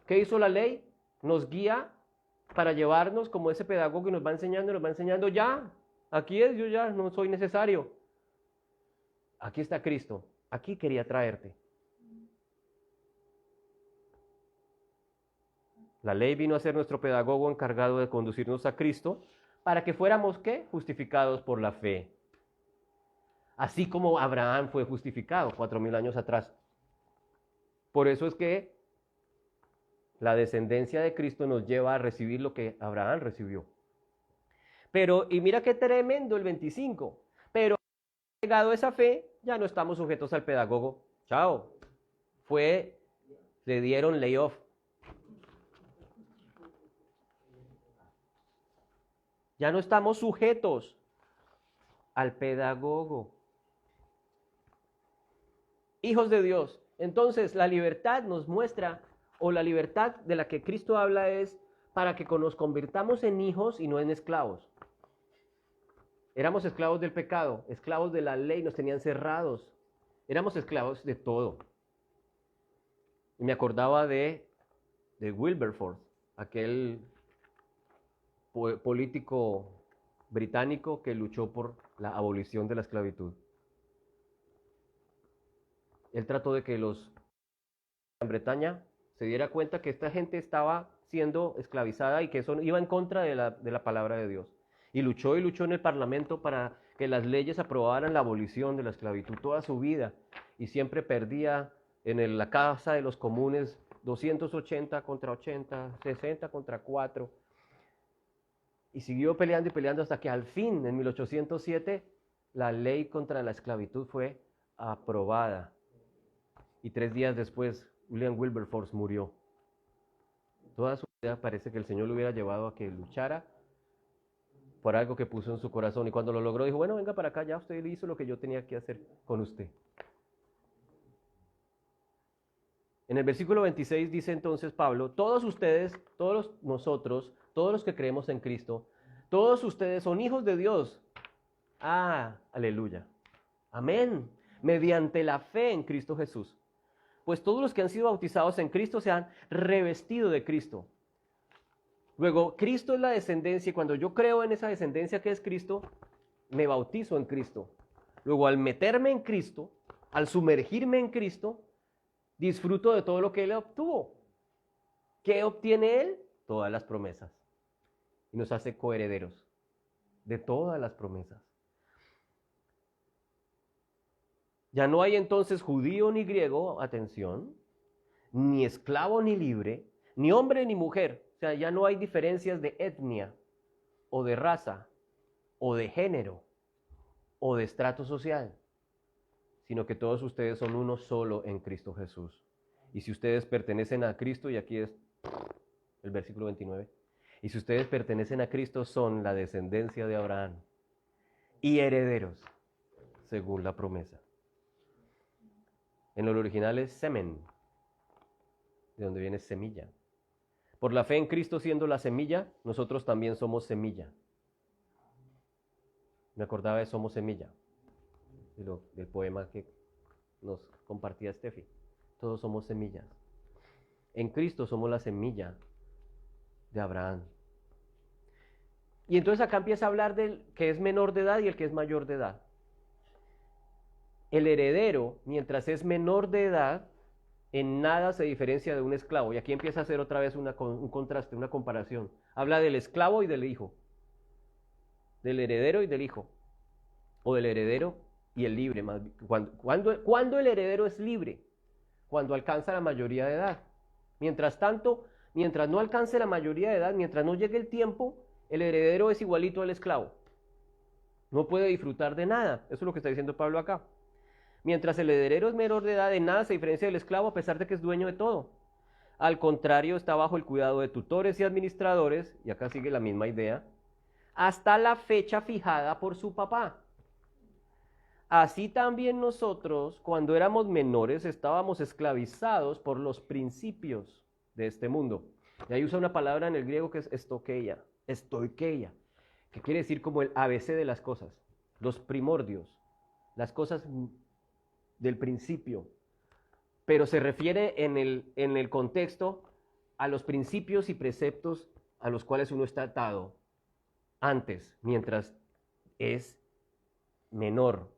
¿Qué hizo la ley? Nos guía para llevarnos como ese pedagogo y nos va enseñando, ya, aquí es, yo ya no soy necesario. Aquí está Cristo, aquí quería traerte. La ley vino a ser nuestro pedagogo encargado de conducirnos a Cristo para que fuéramos, ¿qué? Justificados por la fe. Así como Abraham fue justificado 4000 años atrás. Por eso es que la descendencia de Cristo nos lleva a recibir lo que Abraham recibió. Pero, y mira qué tremendo el 25. Pero, llegado esa fe, ya no estamos sujetos al pedagogo. Chao. Le dieron layoff. Ya no estamos sujetos al pedagogo. Hijos de Dios. Entonces, la libertad nos muestra, o la libertad de la que Cristo habla es para que nos convirtamos en hijos y no en esclavos. Éramos esclavos del pecado, esclavos de la ley, nos tenían cerrados. Éramos esclavos de todo. Y me acordaba de Wilberforce, aquel político británico que luchó por la abolición de la esclavitud. Él trató de que los Gran Bretaña se diera cuenta que esta gente estaba siendo esclavizada y que eso iba en contra de la palabra de Dios. Y luchó en el Parlamento para que las leyes aprobaran la abolición de la esclavitud toda su vida. Y siempre perdía en la Casa de los Comunes 280 contra 80, 60 contra 4. Y siguió peleando y peleando hasta que al fin, en 1807, la ley contra la esclavitud fue aprobada. Y 3 días después, William Wilberforce murió. Toda su vida parece que el Señor lo hubiera llevado a que luchara por algo que puso en su corazón. Y cuando lo logró, dijo, bueno, venga para acá, ya usted hizo lo que yo tenía que hacer con usted. En el versículo 26 dice entonces Pablo, todos ustedes, nosotros, todos los que creemos en Cristo, todos ustedes son hijos de Dios. Ah, aleluya. Amén. Mediante la fe en Cristo Jesús. Pues todos los que han sido bautizados en Cristo se han revestido de Cristo. Luego, Cristo es la descendencia y cuando yo creo en esa descendencia que es Cristo, me bautizo en Cristo. Luego, al meterme en Cristo, al sumergirme en Cristo, disfruto de todo lo que Él obtuvo. ¿Qué obtiene Él? Todas las promesas. Y nos hace coherederos de todas las promesas. Ya no hay entonces judío ni griego, atención, ni esclavo ni libre, ni hombre ni mujer. O sea, ya no hay diferencias de etnia, o de raza, o de género, o de estrato social, sino que todos ustedes son uno solo en Cristo Jesús. Y si ustedes pertenecen a Cristo, y aquí es el versículo 29, y si ustedes pertenecen a Cristo, son la descendencia de Abraham y herederos, según la promesa. En el original es semen, de donde viene semilla. Por la fe en Cristo siendo la semilla, nosotros también somos semilla. Me acordaba de Somos Semilla, del poema que nos compartía Steffi. Todos somos semillas. En Cristo somos la semilla de Abraham. Y entonces acá empieza a hablar del que es menor de edad y el que es mayor de edad. El heredero, mientras es menor de edad, en nada se diferencia de un esclavo. Y aquí empieza a hacer otra vez un contraste, una comparación. Habla del esclavo y del hijo. Del heredero y del hijo. O del heredero y el libre. ¿Cuándo el heredero es libre? Cuando alcanza la mayoría de edad. Mientras tanto, mientras no alcance la mayoría de edad, mientras no llegue el tiempo, el heredero es igualito al esclavo. No puede disfrutar de nada. Eso es lo que está diciendo Pablo acá. Mientras el heredero es menor de edad, en nada se diferencia del esclavo a pesar de que es dueño de todo. Al contrario, está bajo el cuidado de tutores y administradores, y acá sigue la misma idea, hasta la fecha fijada por su papá. Así también nosotros, cuando éramos menores, estábamos esclavizados por los principios de este mundo. Y ahí usa una palabra en el griego que es estoikeia, que quiere decir como el ABC de las cosas, los primordios, las cosas del principio, pero se refiere en el contexto a los principios y preceptos a los cuales uno está atado antes, mientras es menor.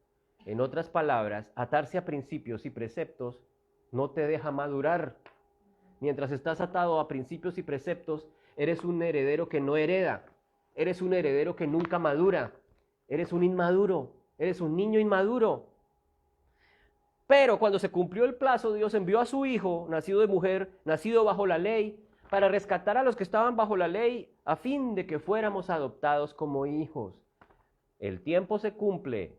En otras palabras, atarse a principios y preceptos no te deja madurar, mientras estás atado a principios y preceptos, eres un heredero que no hereda, eres un heredero que nunca madura, eres un inmaduro, eres un niño inmaduro. Pero cuando se cumplió el plazo, Dios envió a su hijo, nacido de mujer, nacido bajo la ley, para rescatar a los que estaban bajo la ley, a fin de que fuéramos adoptados como hijos. El tiempo se cumple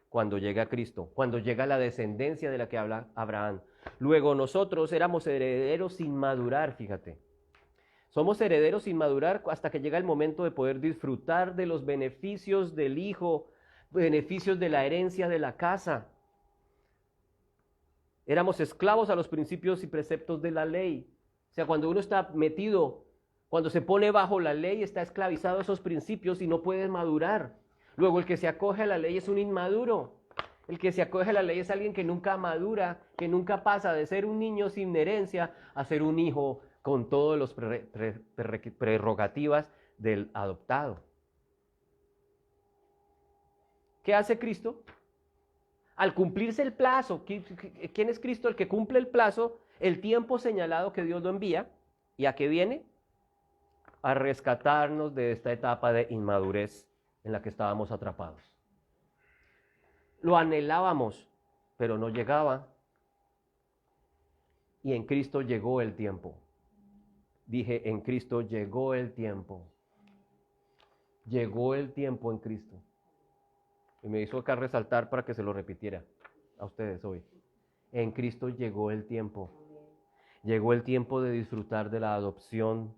cuando llega Cristo, cuando llega la descendencia de la que habla Abraham. Luego nosotros éramos herederos sin madurar, fíjate. Somos herederos sin madurar hasta que llega el momento de poder disfrutar de los beneficios del hijo, beneficios de la herencia de la casa. Éramos esclavos a los principios y preceptos de la ley. O sea, cuando uno está metido, cuando se pone bajo la ley, está esclavizado a esos principios y no puede madurar. Luego, el que se acoge a la ley es un inmaduro. El que se acoge a la ley es alguien que nunca madura, que nunca pasa de ser un niño sin herencia a ser un hijo con todas las prerrogativas del adoptado. ¿Qué hace Cristo? Al cumplirse el plazo, ¿quién es Cristo? El que cumple el plazo, el tiempo señalado que Dios lo envía. ¿Y a qué viene? A rescatarnos de esta etapa de inmadurez en la que estábamos atrapados. Lo anhelábamos, pero no llegaba. Y en Cristo llegó el tiempo. Dije, en Cristo llegó el tiempo. Llegó el tiempo en Cristo. Y me hizo acá resaltar para que se lo repitiera a ustedes hoy. En Cristo llegó el tiempo. Llegó el tiempo de disfrutar de la adopción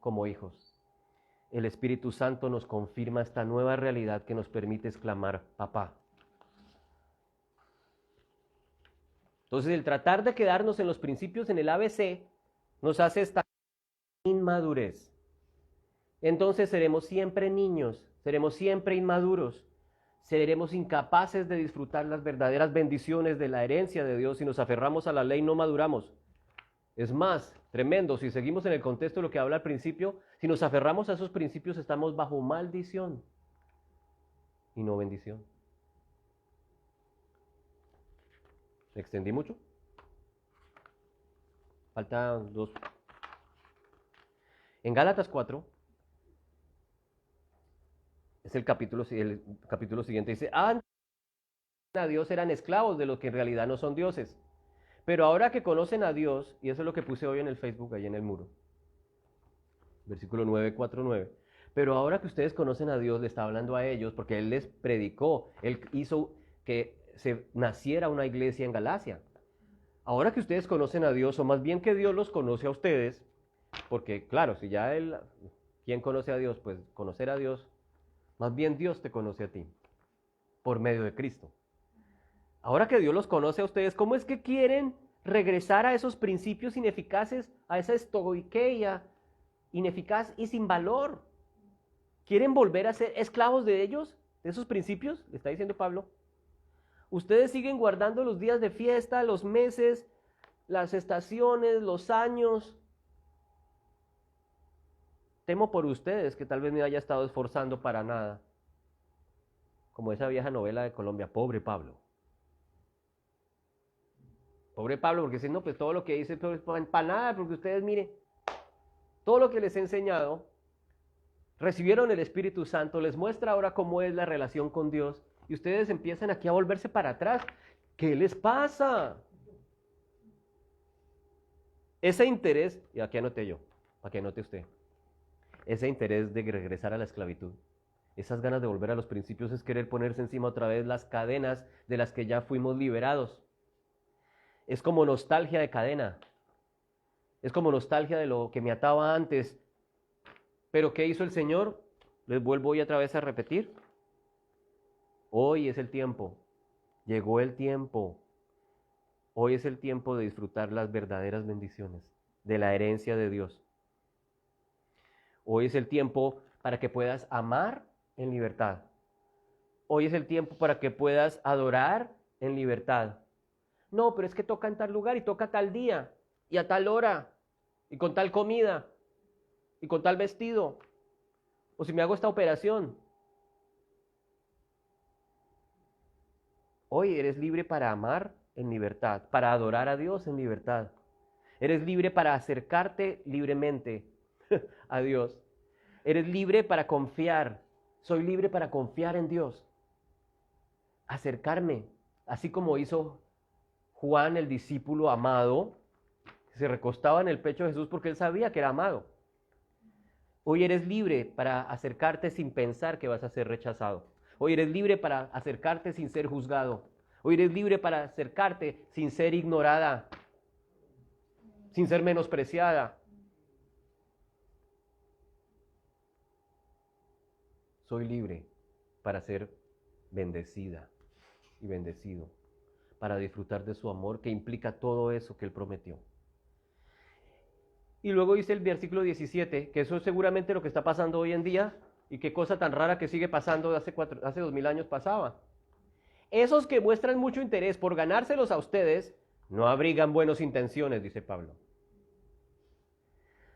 como hijos. El Espíritu Santo nos confirma esta nueva realidad que nos permite exclamar, papá. Entonces, el tratar de quedarnos en los principios en el ABC nos hace estar en inmadurez. Entonces seremos siempre niños, seremos siempre inmaduros. Seremos incapaces de disfrutar las verdaderas bendiciones de la herencia de Dios. Si nos aferramos a la ley, no maduramos. Es más, tremendo, si seguimos en el contexto de lo que habla al principio, si nos aferramos a esos principios, estamos bajo maldición y no bendición. ¿Me extendí mucho? Faltan 2. En Gálatas 4, es el capítulo siguiente, dice, antes a Dios eran esclavos de los que en realidad no son dioses. Pero ahora que conocen a Dios, y eso es lo que puse hoy en el Facebook, ahí en el muro, versículo 9:4-9, pero ahora que ustedes conocen a Dios, le está hablando a ellos, porque Él les predicó, Él hizo que se naciera una iglesia en Galacia. Ahora que ustedes conocen a Dios, o más bien que Dios los conoce a ustedes, porque claro, si ya ¿quién conoce a Dios? Pues conocer a Dios, más bien Dios te conoce a ti, por medio de Cristo. Ahora que Dios los conoce a ustedes, ¿cómo es que quieren regresar a esos principios ineficaces, a esa estoiqueia ineficaz y sin valor? ¿Quieren volver a ser esclavos de ellos, de esos principios? Le está diciendo Pablo. Ustedes siguen guardando los días de fiesta, los meses, las estaciones, los años. Temo por ustedes que tal vez me haya estado esforzando para nada. Como esa vieja novela de Colombia, pobre Pablo. Pobre Pablo, porque si no, pues todo lo que dice es para nada, porque ustedes miren, todo lo que les he enseñado, recibieron el Espíritu Santo, les muestra ahora cómo es la relación con Dios, y ustedes empiezan aquí a volverse para atrás. ¿Qué les pasa? Ese interés, y aquí anoté yo, para que anote usted, ese interés de regresar a la esclavitud, esas ganas de volver a los principios es querer ponerse encima otra vez las cadenas de las que ya fuimos liberados. Es como nostalgia de cadena. Es como nostalgia de lo que me ataba antes. Pero ¿qué hizo el Señor? Les vuelvo hoy otra vez a repetir. Hoy es el tiempo. Llegó el tiempo. Hoy es el tiempo de disfrutar las verdaderas bendiciones de la herencia de Dios. Hoy es el tiempo para que puedas amar en libertad. Hoy es el tiempo para que puedas adorar en libertad. No, pero es que toca en tal lugar y toca tal día y a tal hora y con tal comida y con tal vestido. O si me hago esta operación. Hoy eres libre para amar en libertad, para adorar a Dios en libertad. Eres libre para acercarte libremente a Dios. Eres libre para confiar. Soy libre para confiar en Dios. Acercarme, así como hizo Juan, el discípulo amado, que se recostaba en el pecho de Jesús porque él sabía que era amado. Hoy eres libre para acercarte sin pensar que vas a ser rechazado. Hoy eres libre para acercarte sin ser juzgado. Hoy eres libre para acercarte sin ser ignorada, sin ser menospreciada. Soy libre para ser bendecida y bendecido, para disfrutar de su amor que implica todo eso que Él prometió. Y luego dice el versículo 17, que eso es seguramente lo que está pasando hoy en día, y qué cosa tan rara que sigue pasando de hace 2000 años pasaba. Esos que muestran mucho interés por ganárselos a ustedes, no abrigan buenas intenciones, dice Pablo.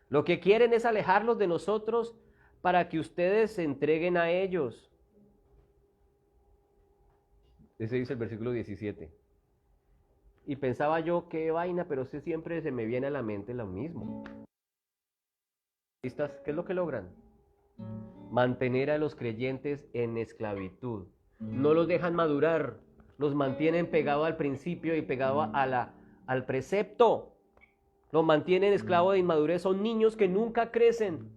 Lo que quieren es alejarlos de nosotros para que ustedes se entreguen a ellos. Ese dice el versículo 17. Y pensaba yo, qué vaina, pero siempre se me viene a la mente lo mismo. ¿Qué es lo que logran? Mantener a los creyentes en esclavitud. No los dejan madurar, los mantienen pegados al principio y pegados al precepto. Los mantienen esclavos de inmadurez. Son niños que nunca crecen,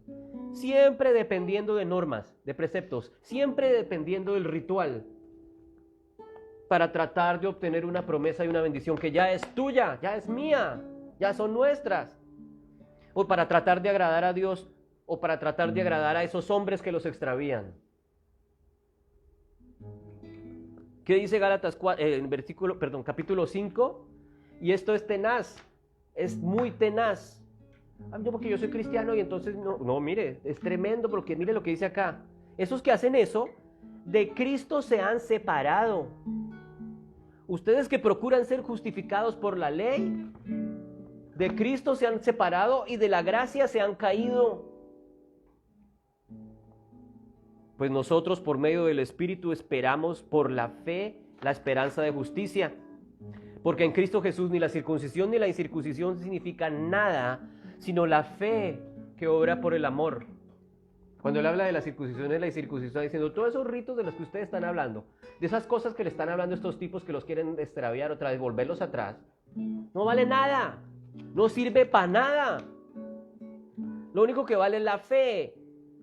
siempre dependiendo de normas, de preceptos, siempre dependiendo del ritual, para tratar de obtener una promesa y una bendición que ya es tuya, ya es mía, ya son nuestras. O para tratar de agradar a Dios, o para tratar de agradar a esos hombres que los extravían. ¿Qué dice Gálatas capítulo 5? Y esto es tenaz, es muy tenaz. No, porque yo soy cristiano y entonces no, mire, es tremendo porque mire lo que dice acá. Esos que hacen eso, de Cristo se han separado. Ustedes que procuran ser justificados por la ley, de Cristo se han separado y de la gracia se han caído. Pues nosotros por medio del Espíritu esperamos por la fe la esperanza de justicia. Porque en Cristo Jesús ni la circuncisión ni la incircuncisión significan nada, sino la fe que obra por el amor. Cuando él habla de la circuncisión y la incircuncisión, está diciendo todos esos ritos de los que ustedes están hablando, de esas cosas que le están hablando estos tipos que los quieren extraviar otra vez, volverlos atrás, no vale nada, no sirve para nada. Lo único que vale es la fe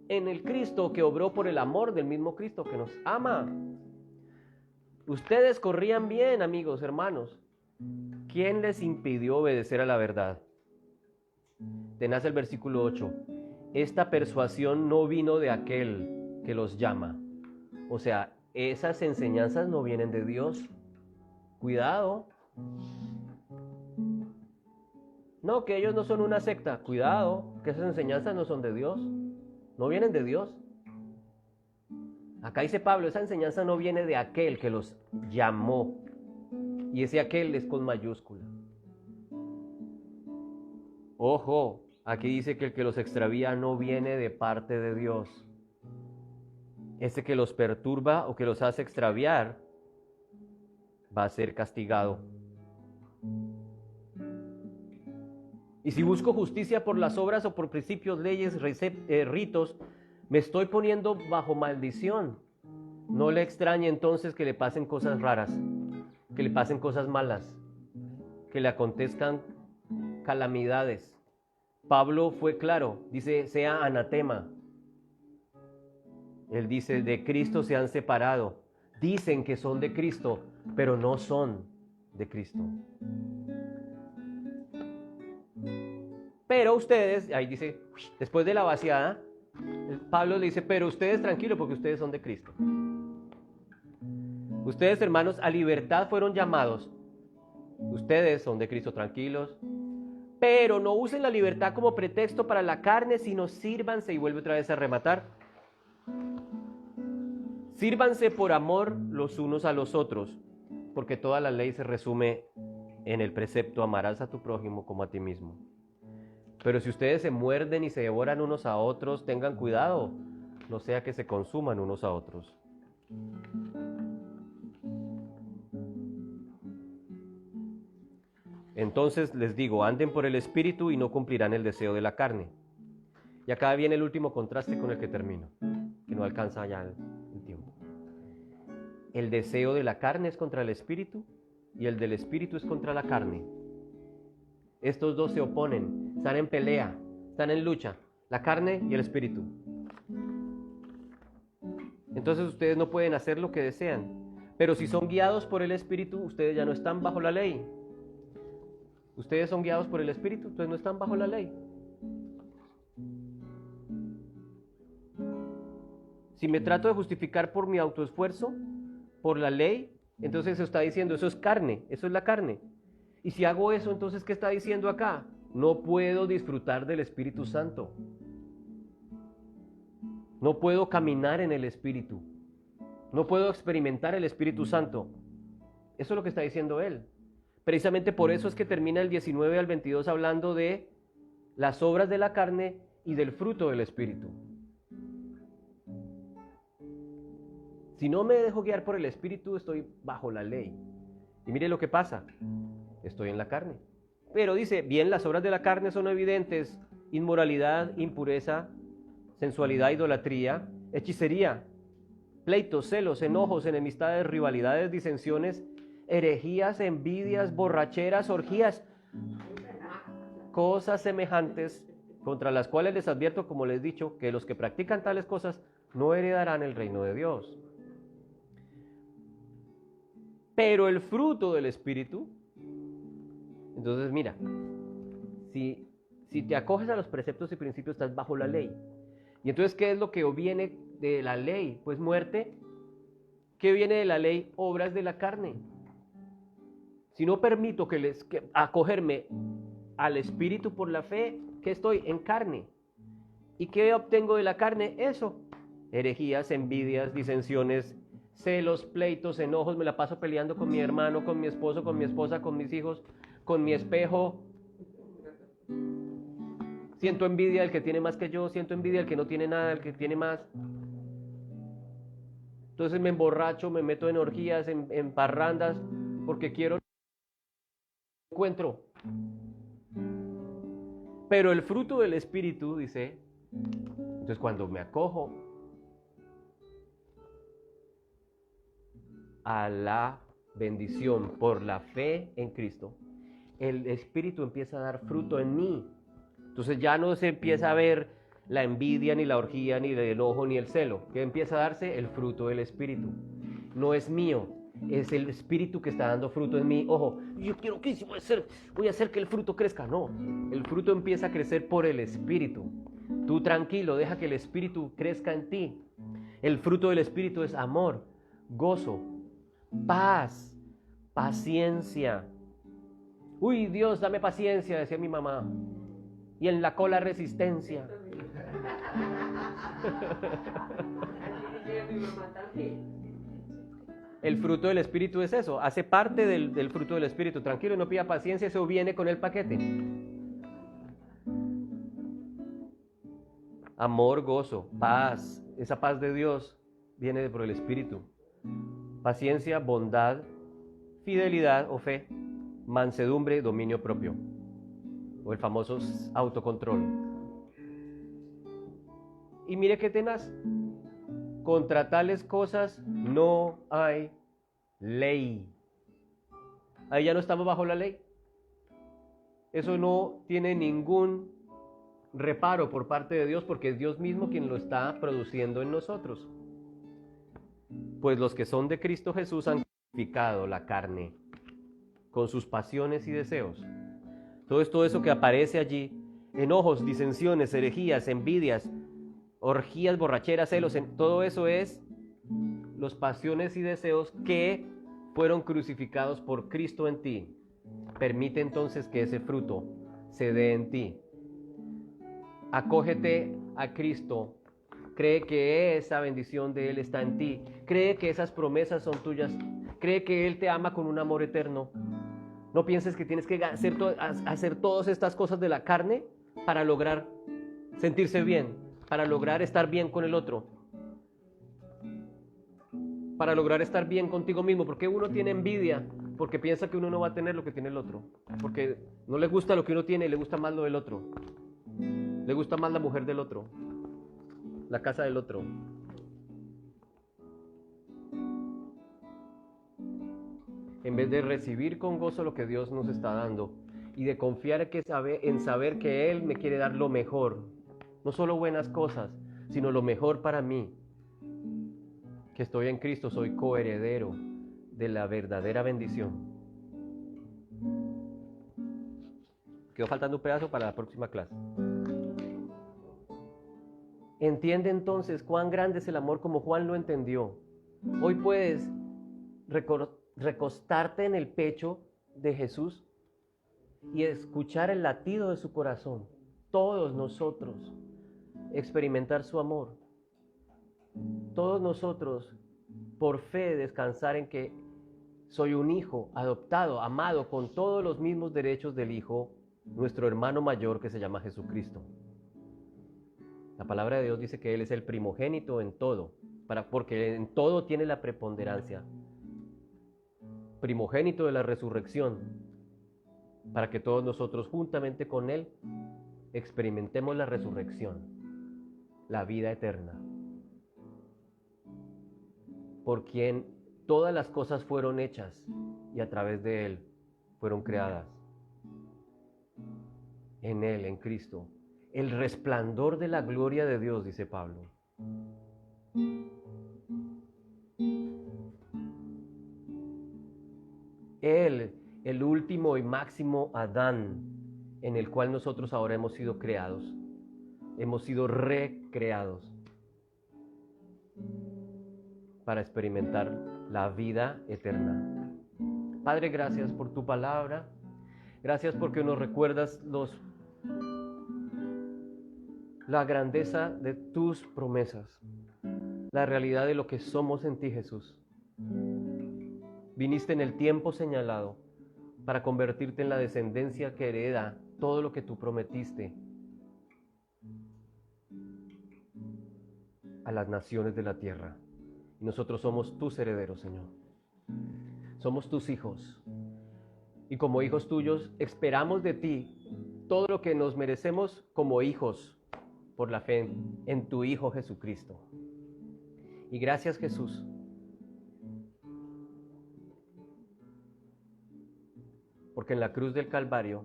en el Cristo que obró por el amor del mismo Cristo que nos ama. Ustedes corrían bien, amigos, hermanos. ¿Quién les impidió obedecer a la verdad? Tenaz el versículo 8. Esta persuasión no vino de aquel que los llama. O sea, esas enseñanzas no vienen de Dios. Cuidado. No, que ellos no son una secta. Cuidado, que esas enseñanzas no son de Dios. No vienen de Dios. Acá dice Pablo, esa enseñanza no viene de aquel que los llamó. Y ese aquel es con mayúscula. Ojo, aquí dice que el que los extravía no viene de parte de Dios. Ese que los perturba o que los hace extraviar va a ser castigado. Y si busco justicia por las obras o por principios, leyes, ritos, me estoy poniendo bajo maldición. No le extrañe entonces que le pasen cosas raras, que le pasen cosas malas, que le acontezcan calamidades. Pablo fue claro, dice, sea anatema. Él dice, de Cristo se han separado. Dicen que son de Cristo, pero no son de Cristo. Pero ustedes, ahí dice, después de la vaciada, Pablo le dice, pero ustedes tranquilos porque ustedes son de Cristo. Ustedes, hermanos, a libertad fueron llamados. Ustedes son de Cristo, tranquilos. Pero no usen la libertad como pretexto para la carne, sino sírvanse, y vuelve otra vez a rematar. Sírvanse por amor los unos a los otros, porque toda la ley se resume en el precepto, amarás a tu prójimo como a ti mismo. Pero si ustedes se muerden y se devoran unos a otros, tengan cuidado, no sea que se consuman unos a otros. Entonces les digo, anden por el Espíritu y no cumplirán el deseo de la carne. Y acá viene el último contraste con el que termino, que no alcanza ya el tiempo. El deseo de la carne es contra el Espíritu y el del Espíritu es contra la carne. Estos dos se oponen, están en pelea, están en lucha, la carne y el Espíritu. Entonces ustedes no pueden hacer lo que desean, pero si son guiados por el Espíritu, ustedes ya no están bajo la ley. Ustedes son guiados por el Espíritu, entonces no están bajo la ley. Si me trato de justificar por mi autoesfuerzo, por la ley, entonces se está diciendo, eso es carne, eso es la carne. Y si hago eso, entonces, ¿qué está diciendo acá? No puedo disfrutar del Espíritu Santo. No puedo caminar en el Espíritu. No puedo experimentar el Espíritu Santo. Eso es lo que está diciendo él. Precisamente por eso es que termina el 19 al 22 hablando de las obras de la carne y del fruto del Espíritu. Si no me dejo guiar por el Espíritu, estoy bajo la ley. Y mire lo que pasa. Estoy en la carne. Pero dice, bien, las obras de la carne son evidentes: inmoralidad, impureza, sensualidad, idolatría, hechicería, pleitos, celos, enojos, enemistades, rivalidades, disensiones, herejías, envidias, borracheras, orgías, cosas semejantes, contra las cuales les advierto, como les he dicho, que los que practican tales cosas no heredarán el reino de Dios. Pero el fruto del Espíritu, entonces mira, si te acoges a los preceptos y principios, estás bajo la ley. Y entonces, ¿qué es lo que viene de la ley? Pues muerte. ¿Qué viene de la ley? Obras de la carne. Si no permito que acogerme al Espíritu por la fe, ¿qué estoy? En carne. ¿Y qué obtengo de la carne? Eso. Herejías, envidias, disensiones, celos, pleitos, enojos. Me la paso peleando con mi hermano, con mi esposo, con mi esposa, con mis hijos, con mi espejo. Siento envidia del que tiene más que yo, siento envidia del que no tiene nada, del que tiene más. Entonces me emborracho, me meto en orgías, en parrandas, porque quiero encuentro. Pero el fruto del Espíritu, dice, entonces cuando me acojo a la bendición por la fe en Cristo, el Espíritu empieza a dar fruto en mí. Entonces ya no se empieza a ver la envidia, ni la orgía, ni el enojo, ni el celo. ¿Qué empieza a darse? El fruto del Espíritu. No es mío, es el Espíritu que está dando fruto en mí. Ojo, yo quiero que voy a hacer que el fruto crezca. No, el fruto empieza a crecer por el Espíritu. Tú tranquilo, deja que el Espíritu crezca en ti. El fruto del Espíritu es amor, gozo, paz, paciencia. Uy, Dios, dame paciencia, decía mi mamá. Y en la cola resistencia. El fruto del Espíritu es eso, hace parte del fruto del Espíritu. Tranquilo, no pida paciencia, eso viene con el paquete. Amor, gozo, paz. Esa paz de Dios viene por el Espíritu. Paciencia, bondad, fidelidad o fe, mansedumbre, dominio propio. O el famoso autocontrol. Y mire qué tenaz. Contra tales cosas no hay ley. Ahí ya no estamos bajo la ley. Eso no tiene ningún reparo por parte de Dios, porque es Dios mismo quien lo está produciendo en nosotros. Pues los que son de Cristo Jesús han crucificado la carne con sus pasiones y deseos. Todo eso que aparece allí, enojos, disensiones, herejías, envidias, orgías, borracheras, celos, todo eso es los pasiones y deseos que fueron crucificados por Cristo en ti. Permite entonces que ese fruto se dé en ti. Acógete a Cristo. Cree que esa bendición de Él está en ti. Cree que esas promesas son tuyas. Cree que Él te ama con un amor eterno. No pienses que tienes que hacer todas estas cosas de la carne para lograr sentirse bien, para lograr estar bien con el otro, para lograr estar bien contigo mismo. Porque uno tiene envidia porque piensa que uno no va a tener lo que tiene el otro, porque no le gusta lo que uno tiene y le gusta más lo del otro, le gusta más la mujer del otro, la casa del otro. En vez de recibir con gozo lo que Dios nos está dando y de confiar en saber que Él me quiere dar lo mejor, no solo buenas cosas, sino lo mejor para mí, que estoy en Cristo, soy coheredero de la verdadera bendición. Quedó faltando un pedazo para la próxima clase. Entiende entonces cuán grande es el amor como Juan lo entendió. Hoy puedes recostarte en el pecho de Jesús y escuchar el latido de su corazón. Todos nosotros experimentar su amor. Todos nosotros por fe descansar en que soy un hijo adoptado, amado con todos los mismos derechos del hijo, nuestro hermano mayor que se llama Jesucristo. La palabra de Dios dice que Él es el primogénito en todo, porque en todo tiene la preponderancia. Primogénito de la resurrección, para que todos nosotros juntamente con Él experimentemos la resurrección, la vida eterna. Por quien todas las cosas fueron hechas y a través de Él fueron creadas. En Él, en Cristo, el resplandor de la gloria de Dios, dice Pablo. Él, el último y máximo Adán, en el cual nosotros ahora hemos sido creados, hemos sido recreados para experimentar la vida eterna. Padre, gracias por tu palabra, gracias porque nos recuerdas la grandeza de tus promesas, la realidad de lo que somos en ti, Jesús. Viniste en el tiempo señalado para convertirte en la descendencia que hereda todo lo que tú prometiste a las naciones de la tierra. Y nosotros somos tus herederos, Señor. Somos tus hijos. Y como hijos tuyos, esperamos de ti todo lo que nos merecemos como hijos por la fe en tu Hijo Jesucristo. Y gracias, Jesús, porque en la cruz del Calvario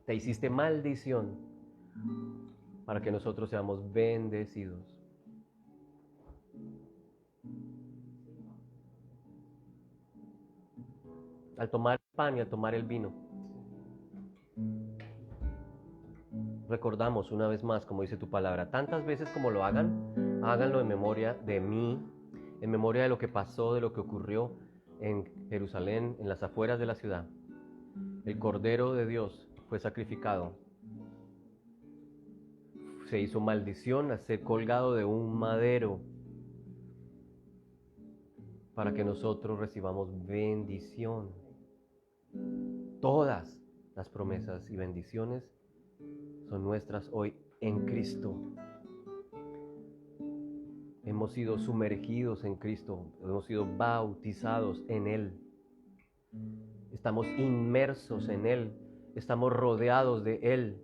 te hiciste maldición para que nosotros seamos bendecidos. Al tomar el pan y al tomar el vino, recordamos una vez más, como dice tu palabra, tantas veces como lo hagan, háganlo en memoria de mí, en memoria de lo que pasó, de lo que ocurrió en Jerusalén, en las afueras de la ciudad. El Cordero de Dios fue sacrificado. Se hizo maldición a ser colgado de un madero para que nosotros recibamos bendición. Todas las promesas y bendiciones son nuestras hoy en Cristo. Hemos sido sumergidos en Cristo, hemos sido bautizados en Él. Estamos inmersos en Él, estamos rodeados de Él.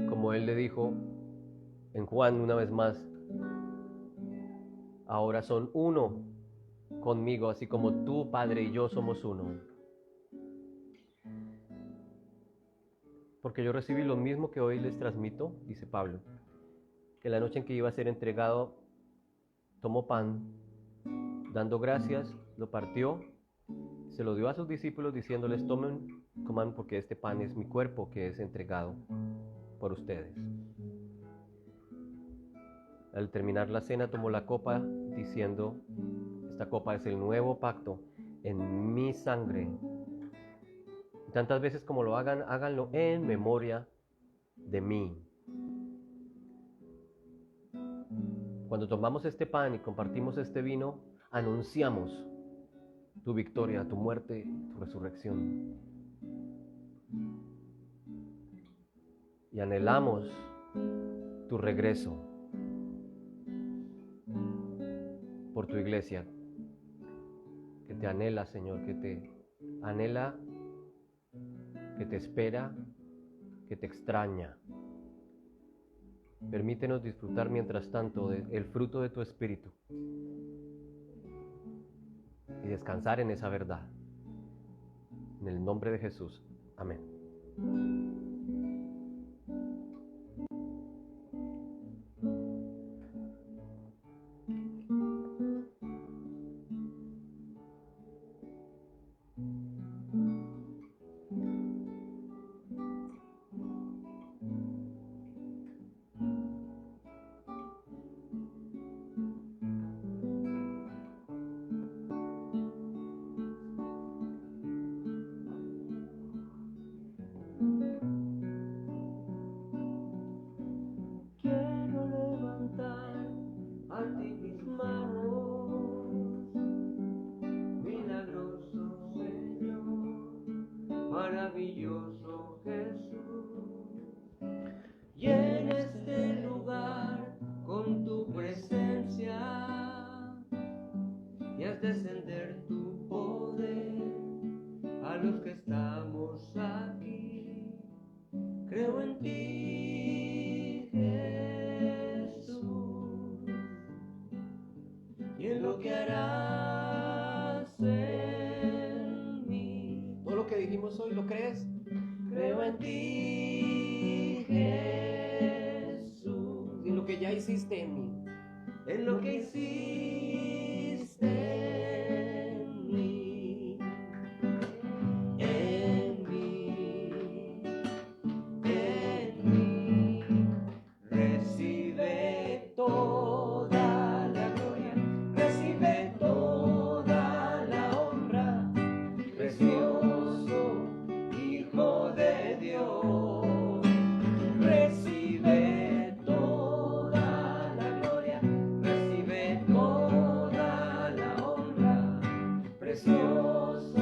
Como Él le dijo en Juan una vez más, ahora son uno conmigo, así como tú, Padre, y yo somos uno. Porque yo recibí lo mismo que hoy les transmito, dice Pablo, que la noche en que iba a ser entregado, tomó pan, dando gracias, lo partió, se lo dio a sus discípulos diciéndoles, tomen, coman, porque este pan es mi cuerpo que es entregado por ustedes. Al terminar la cena tomó la copa diciendo, esta copa es el nuevo pacto en mi sangre. Y tantas veces como lo hagan, háganlo en memoria de mí. Cuando tomamos este pan y compartimos este vino, anunciamos tu victoria, tu muerte, tu resurrección. Y anhelamos tu regreso por tu iglesia. iglesia que te anhela, Señor, que te anhela, que te espera, que te extraña. Permítenos disfrutar mientras tanto del fruto de tu Espíritu y descansar en esa verdad. En el nombre de Jesús. Amén. Quiero levantar a ti mis manos, milagroso Señor, maravilloso Jesús. Llena este lugar con tu presencia y haz descender tu poder a los que estamos aquí. Creo en ti, Jesús, y en lo que harás en mí. Todo lo que dijimos hoy, ¿lo crees? Creo en ti, Jesús, Y en lo que ya hiciste en mí. en lo que hiciste en mí, en mí, en mí. Recibe toda la gloria, recibe toda la honra, precioso Hijo de Dios. Recibe toda la gloria, recibe toda la honra, precioso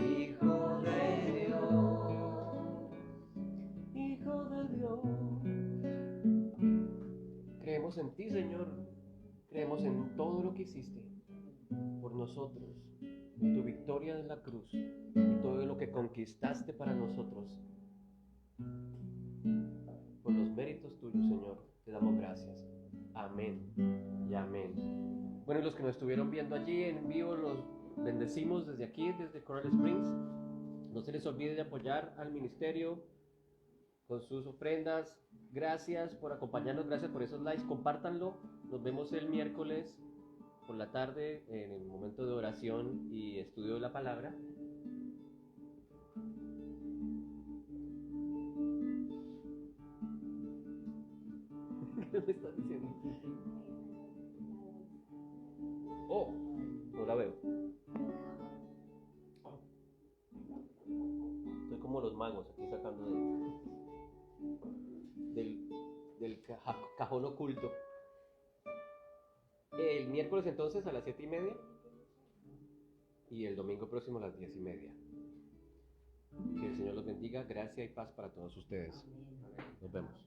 Hijo de Dios, Hijo de Dios. Creemos en ti, Señor. Creemos en todo lo que hiciste por nosotros, en tu victoria en la cruz y todo lo que conquistaste para nosotros. Por los méritos tuyos, Señor, te damos gracias. Amén y amén. Bueno, y los que nos estuvieron viendo allí en vivo, los bendecimos desde aquí, desde Coral Springs. No se les olvide de apoyar al ministerio con sus ofrendas. Gracias por acompañarnos, gracias por esos likes, compártanlo. Nos vemos el miércoles por la tarde en el momento de oración y estudio de la palabra. ¿Qué me estás diciendo? Oh, no la veo. Oh. Estoy como los magos aquí sacando del cajón oculto. El miércoles entonces a las 7:30 y el domingo próximo a las 10:30. Que el Señor los bendiga, gracia y paz para todos ustedes. Nos vemos.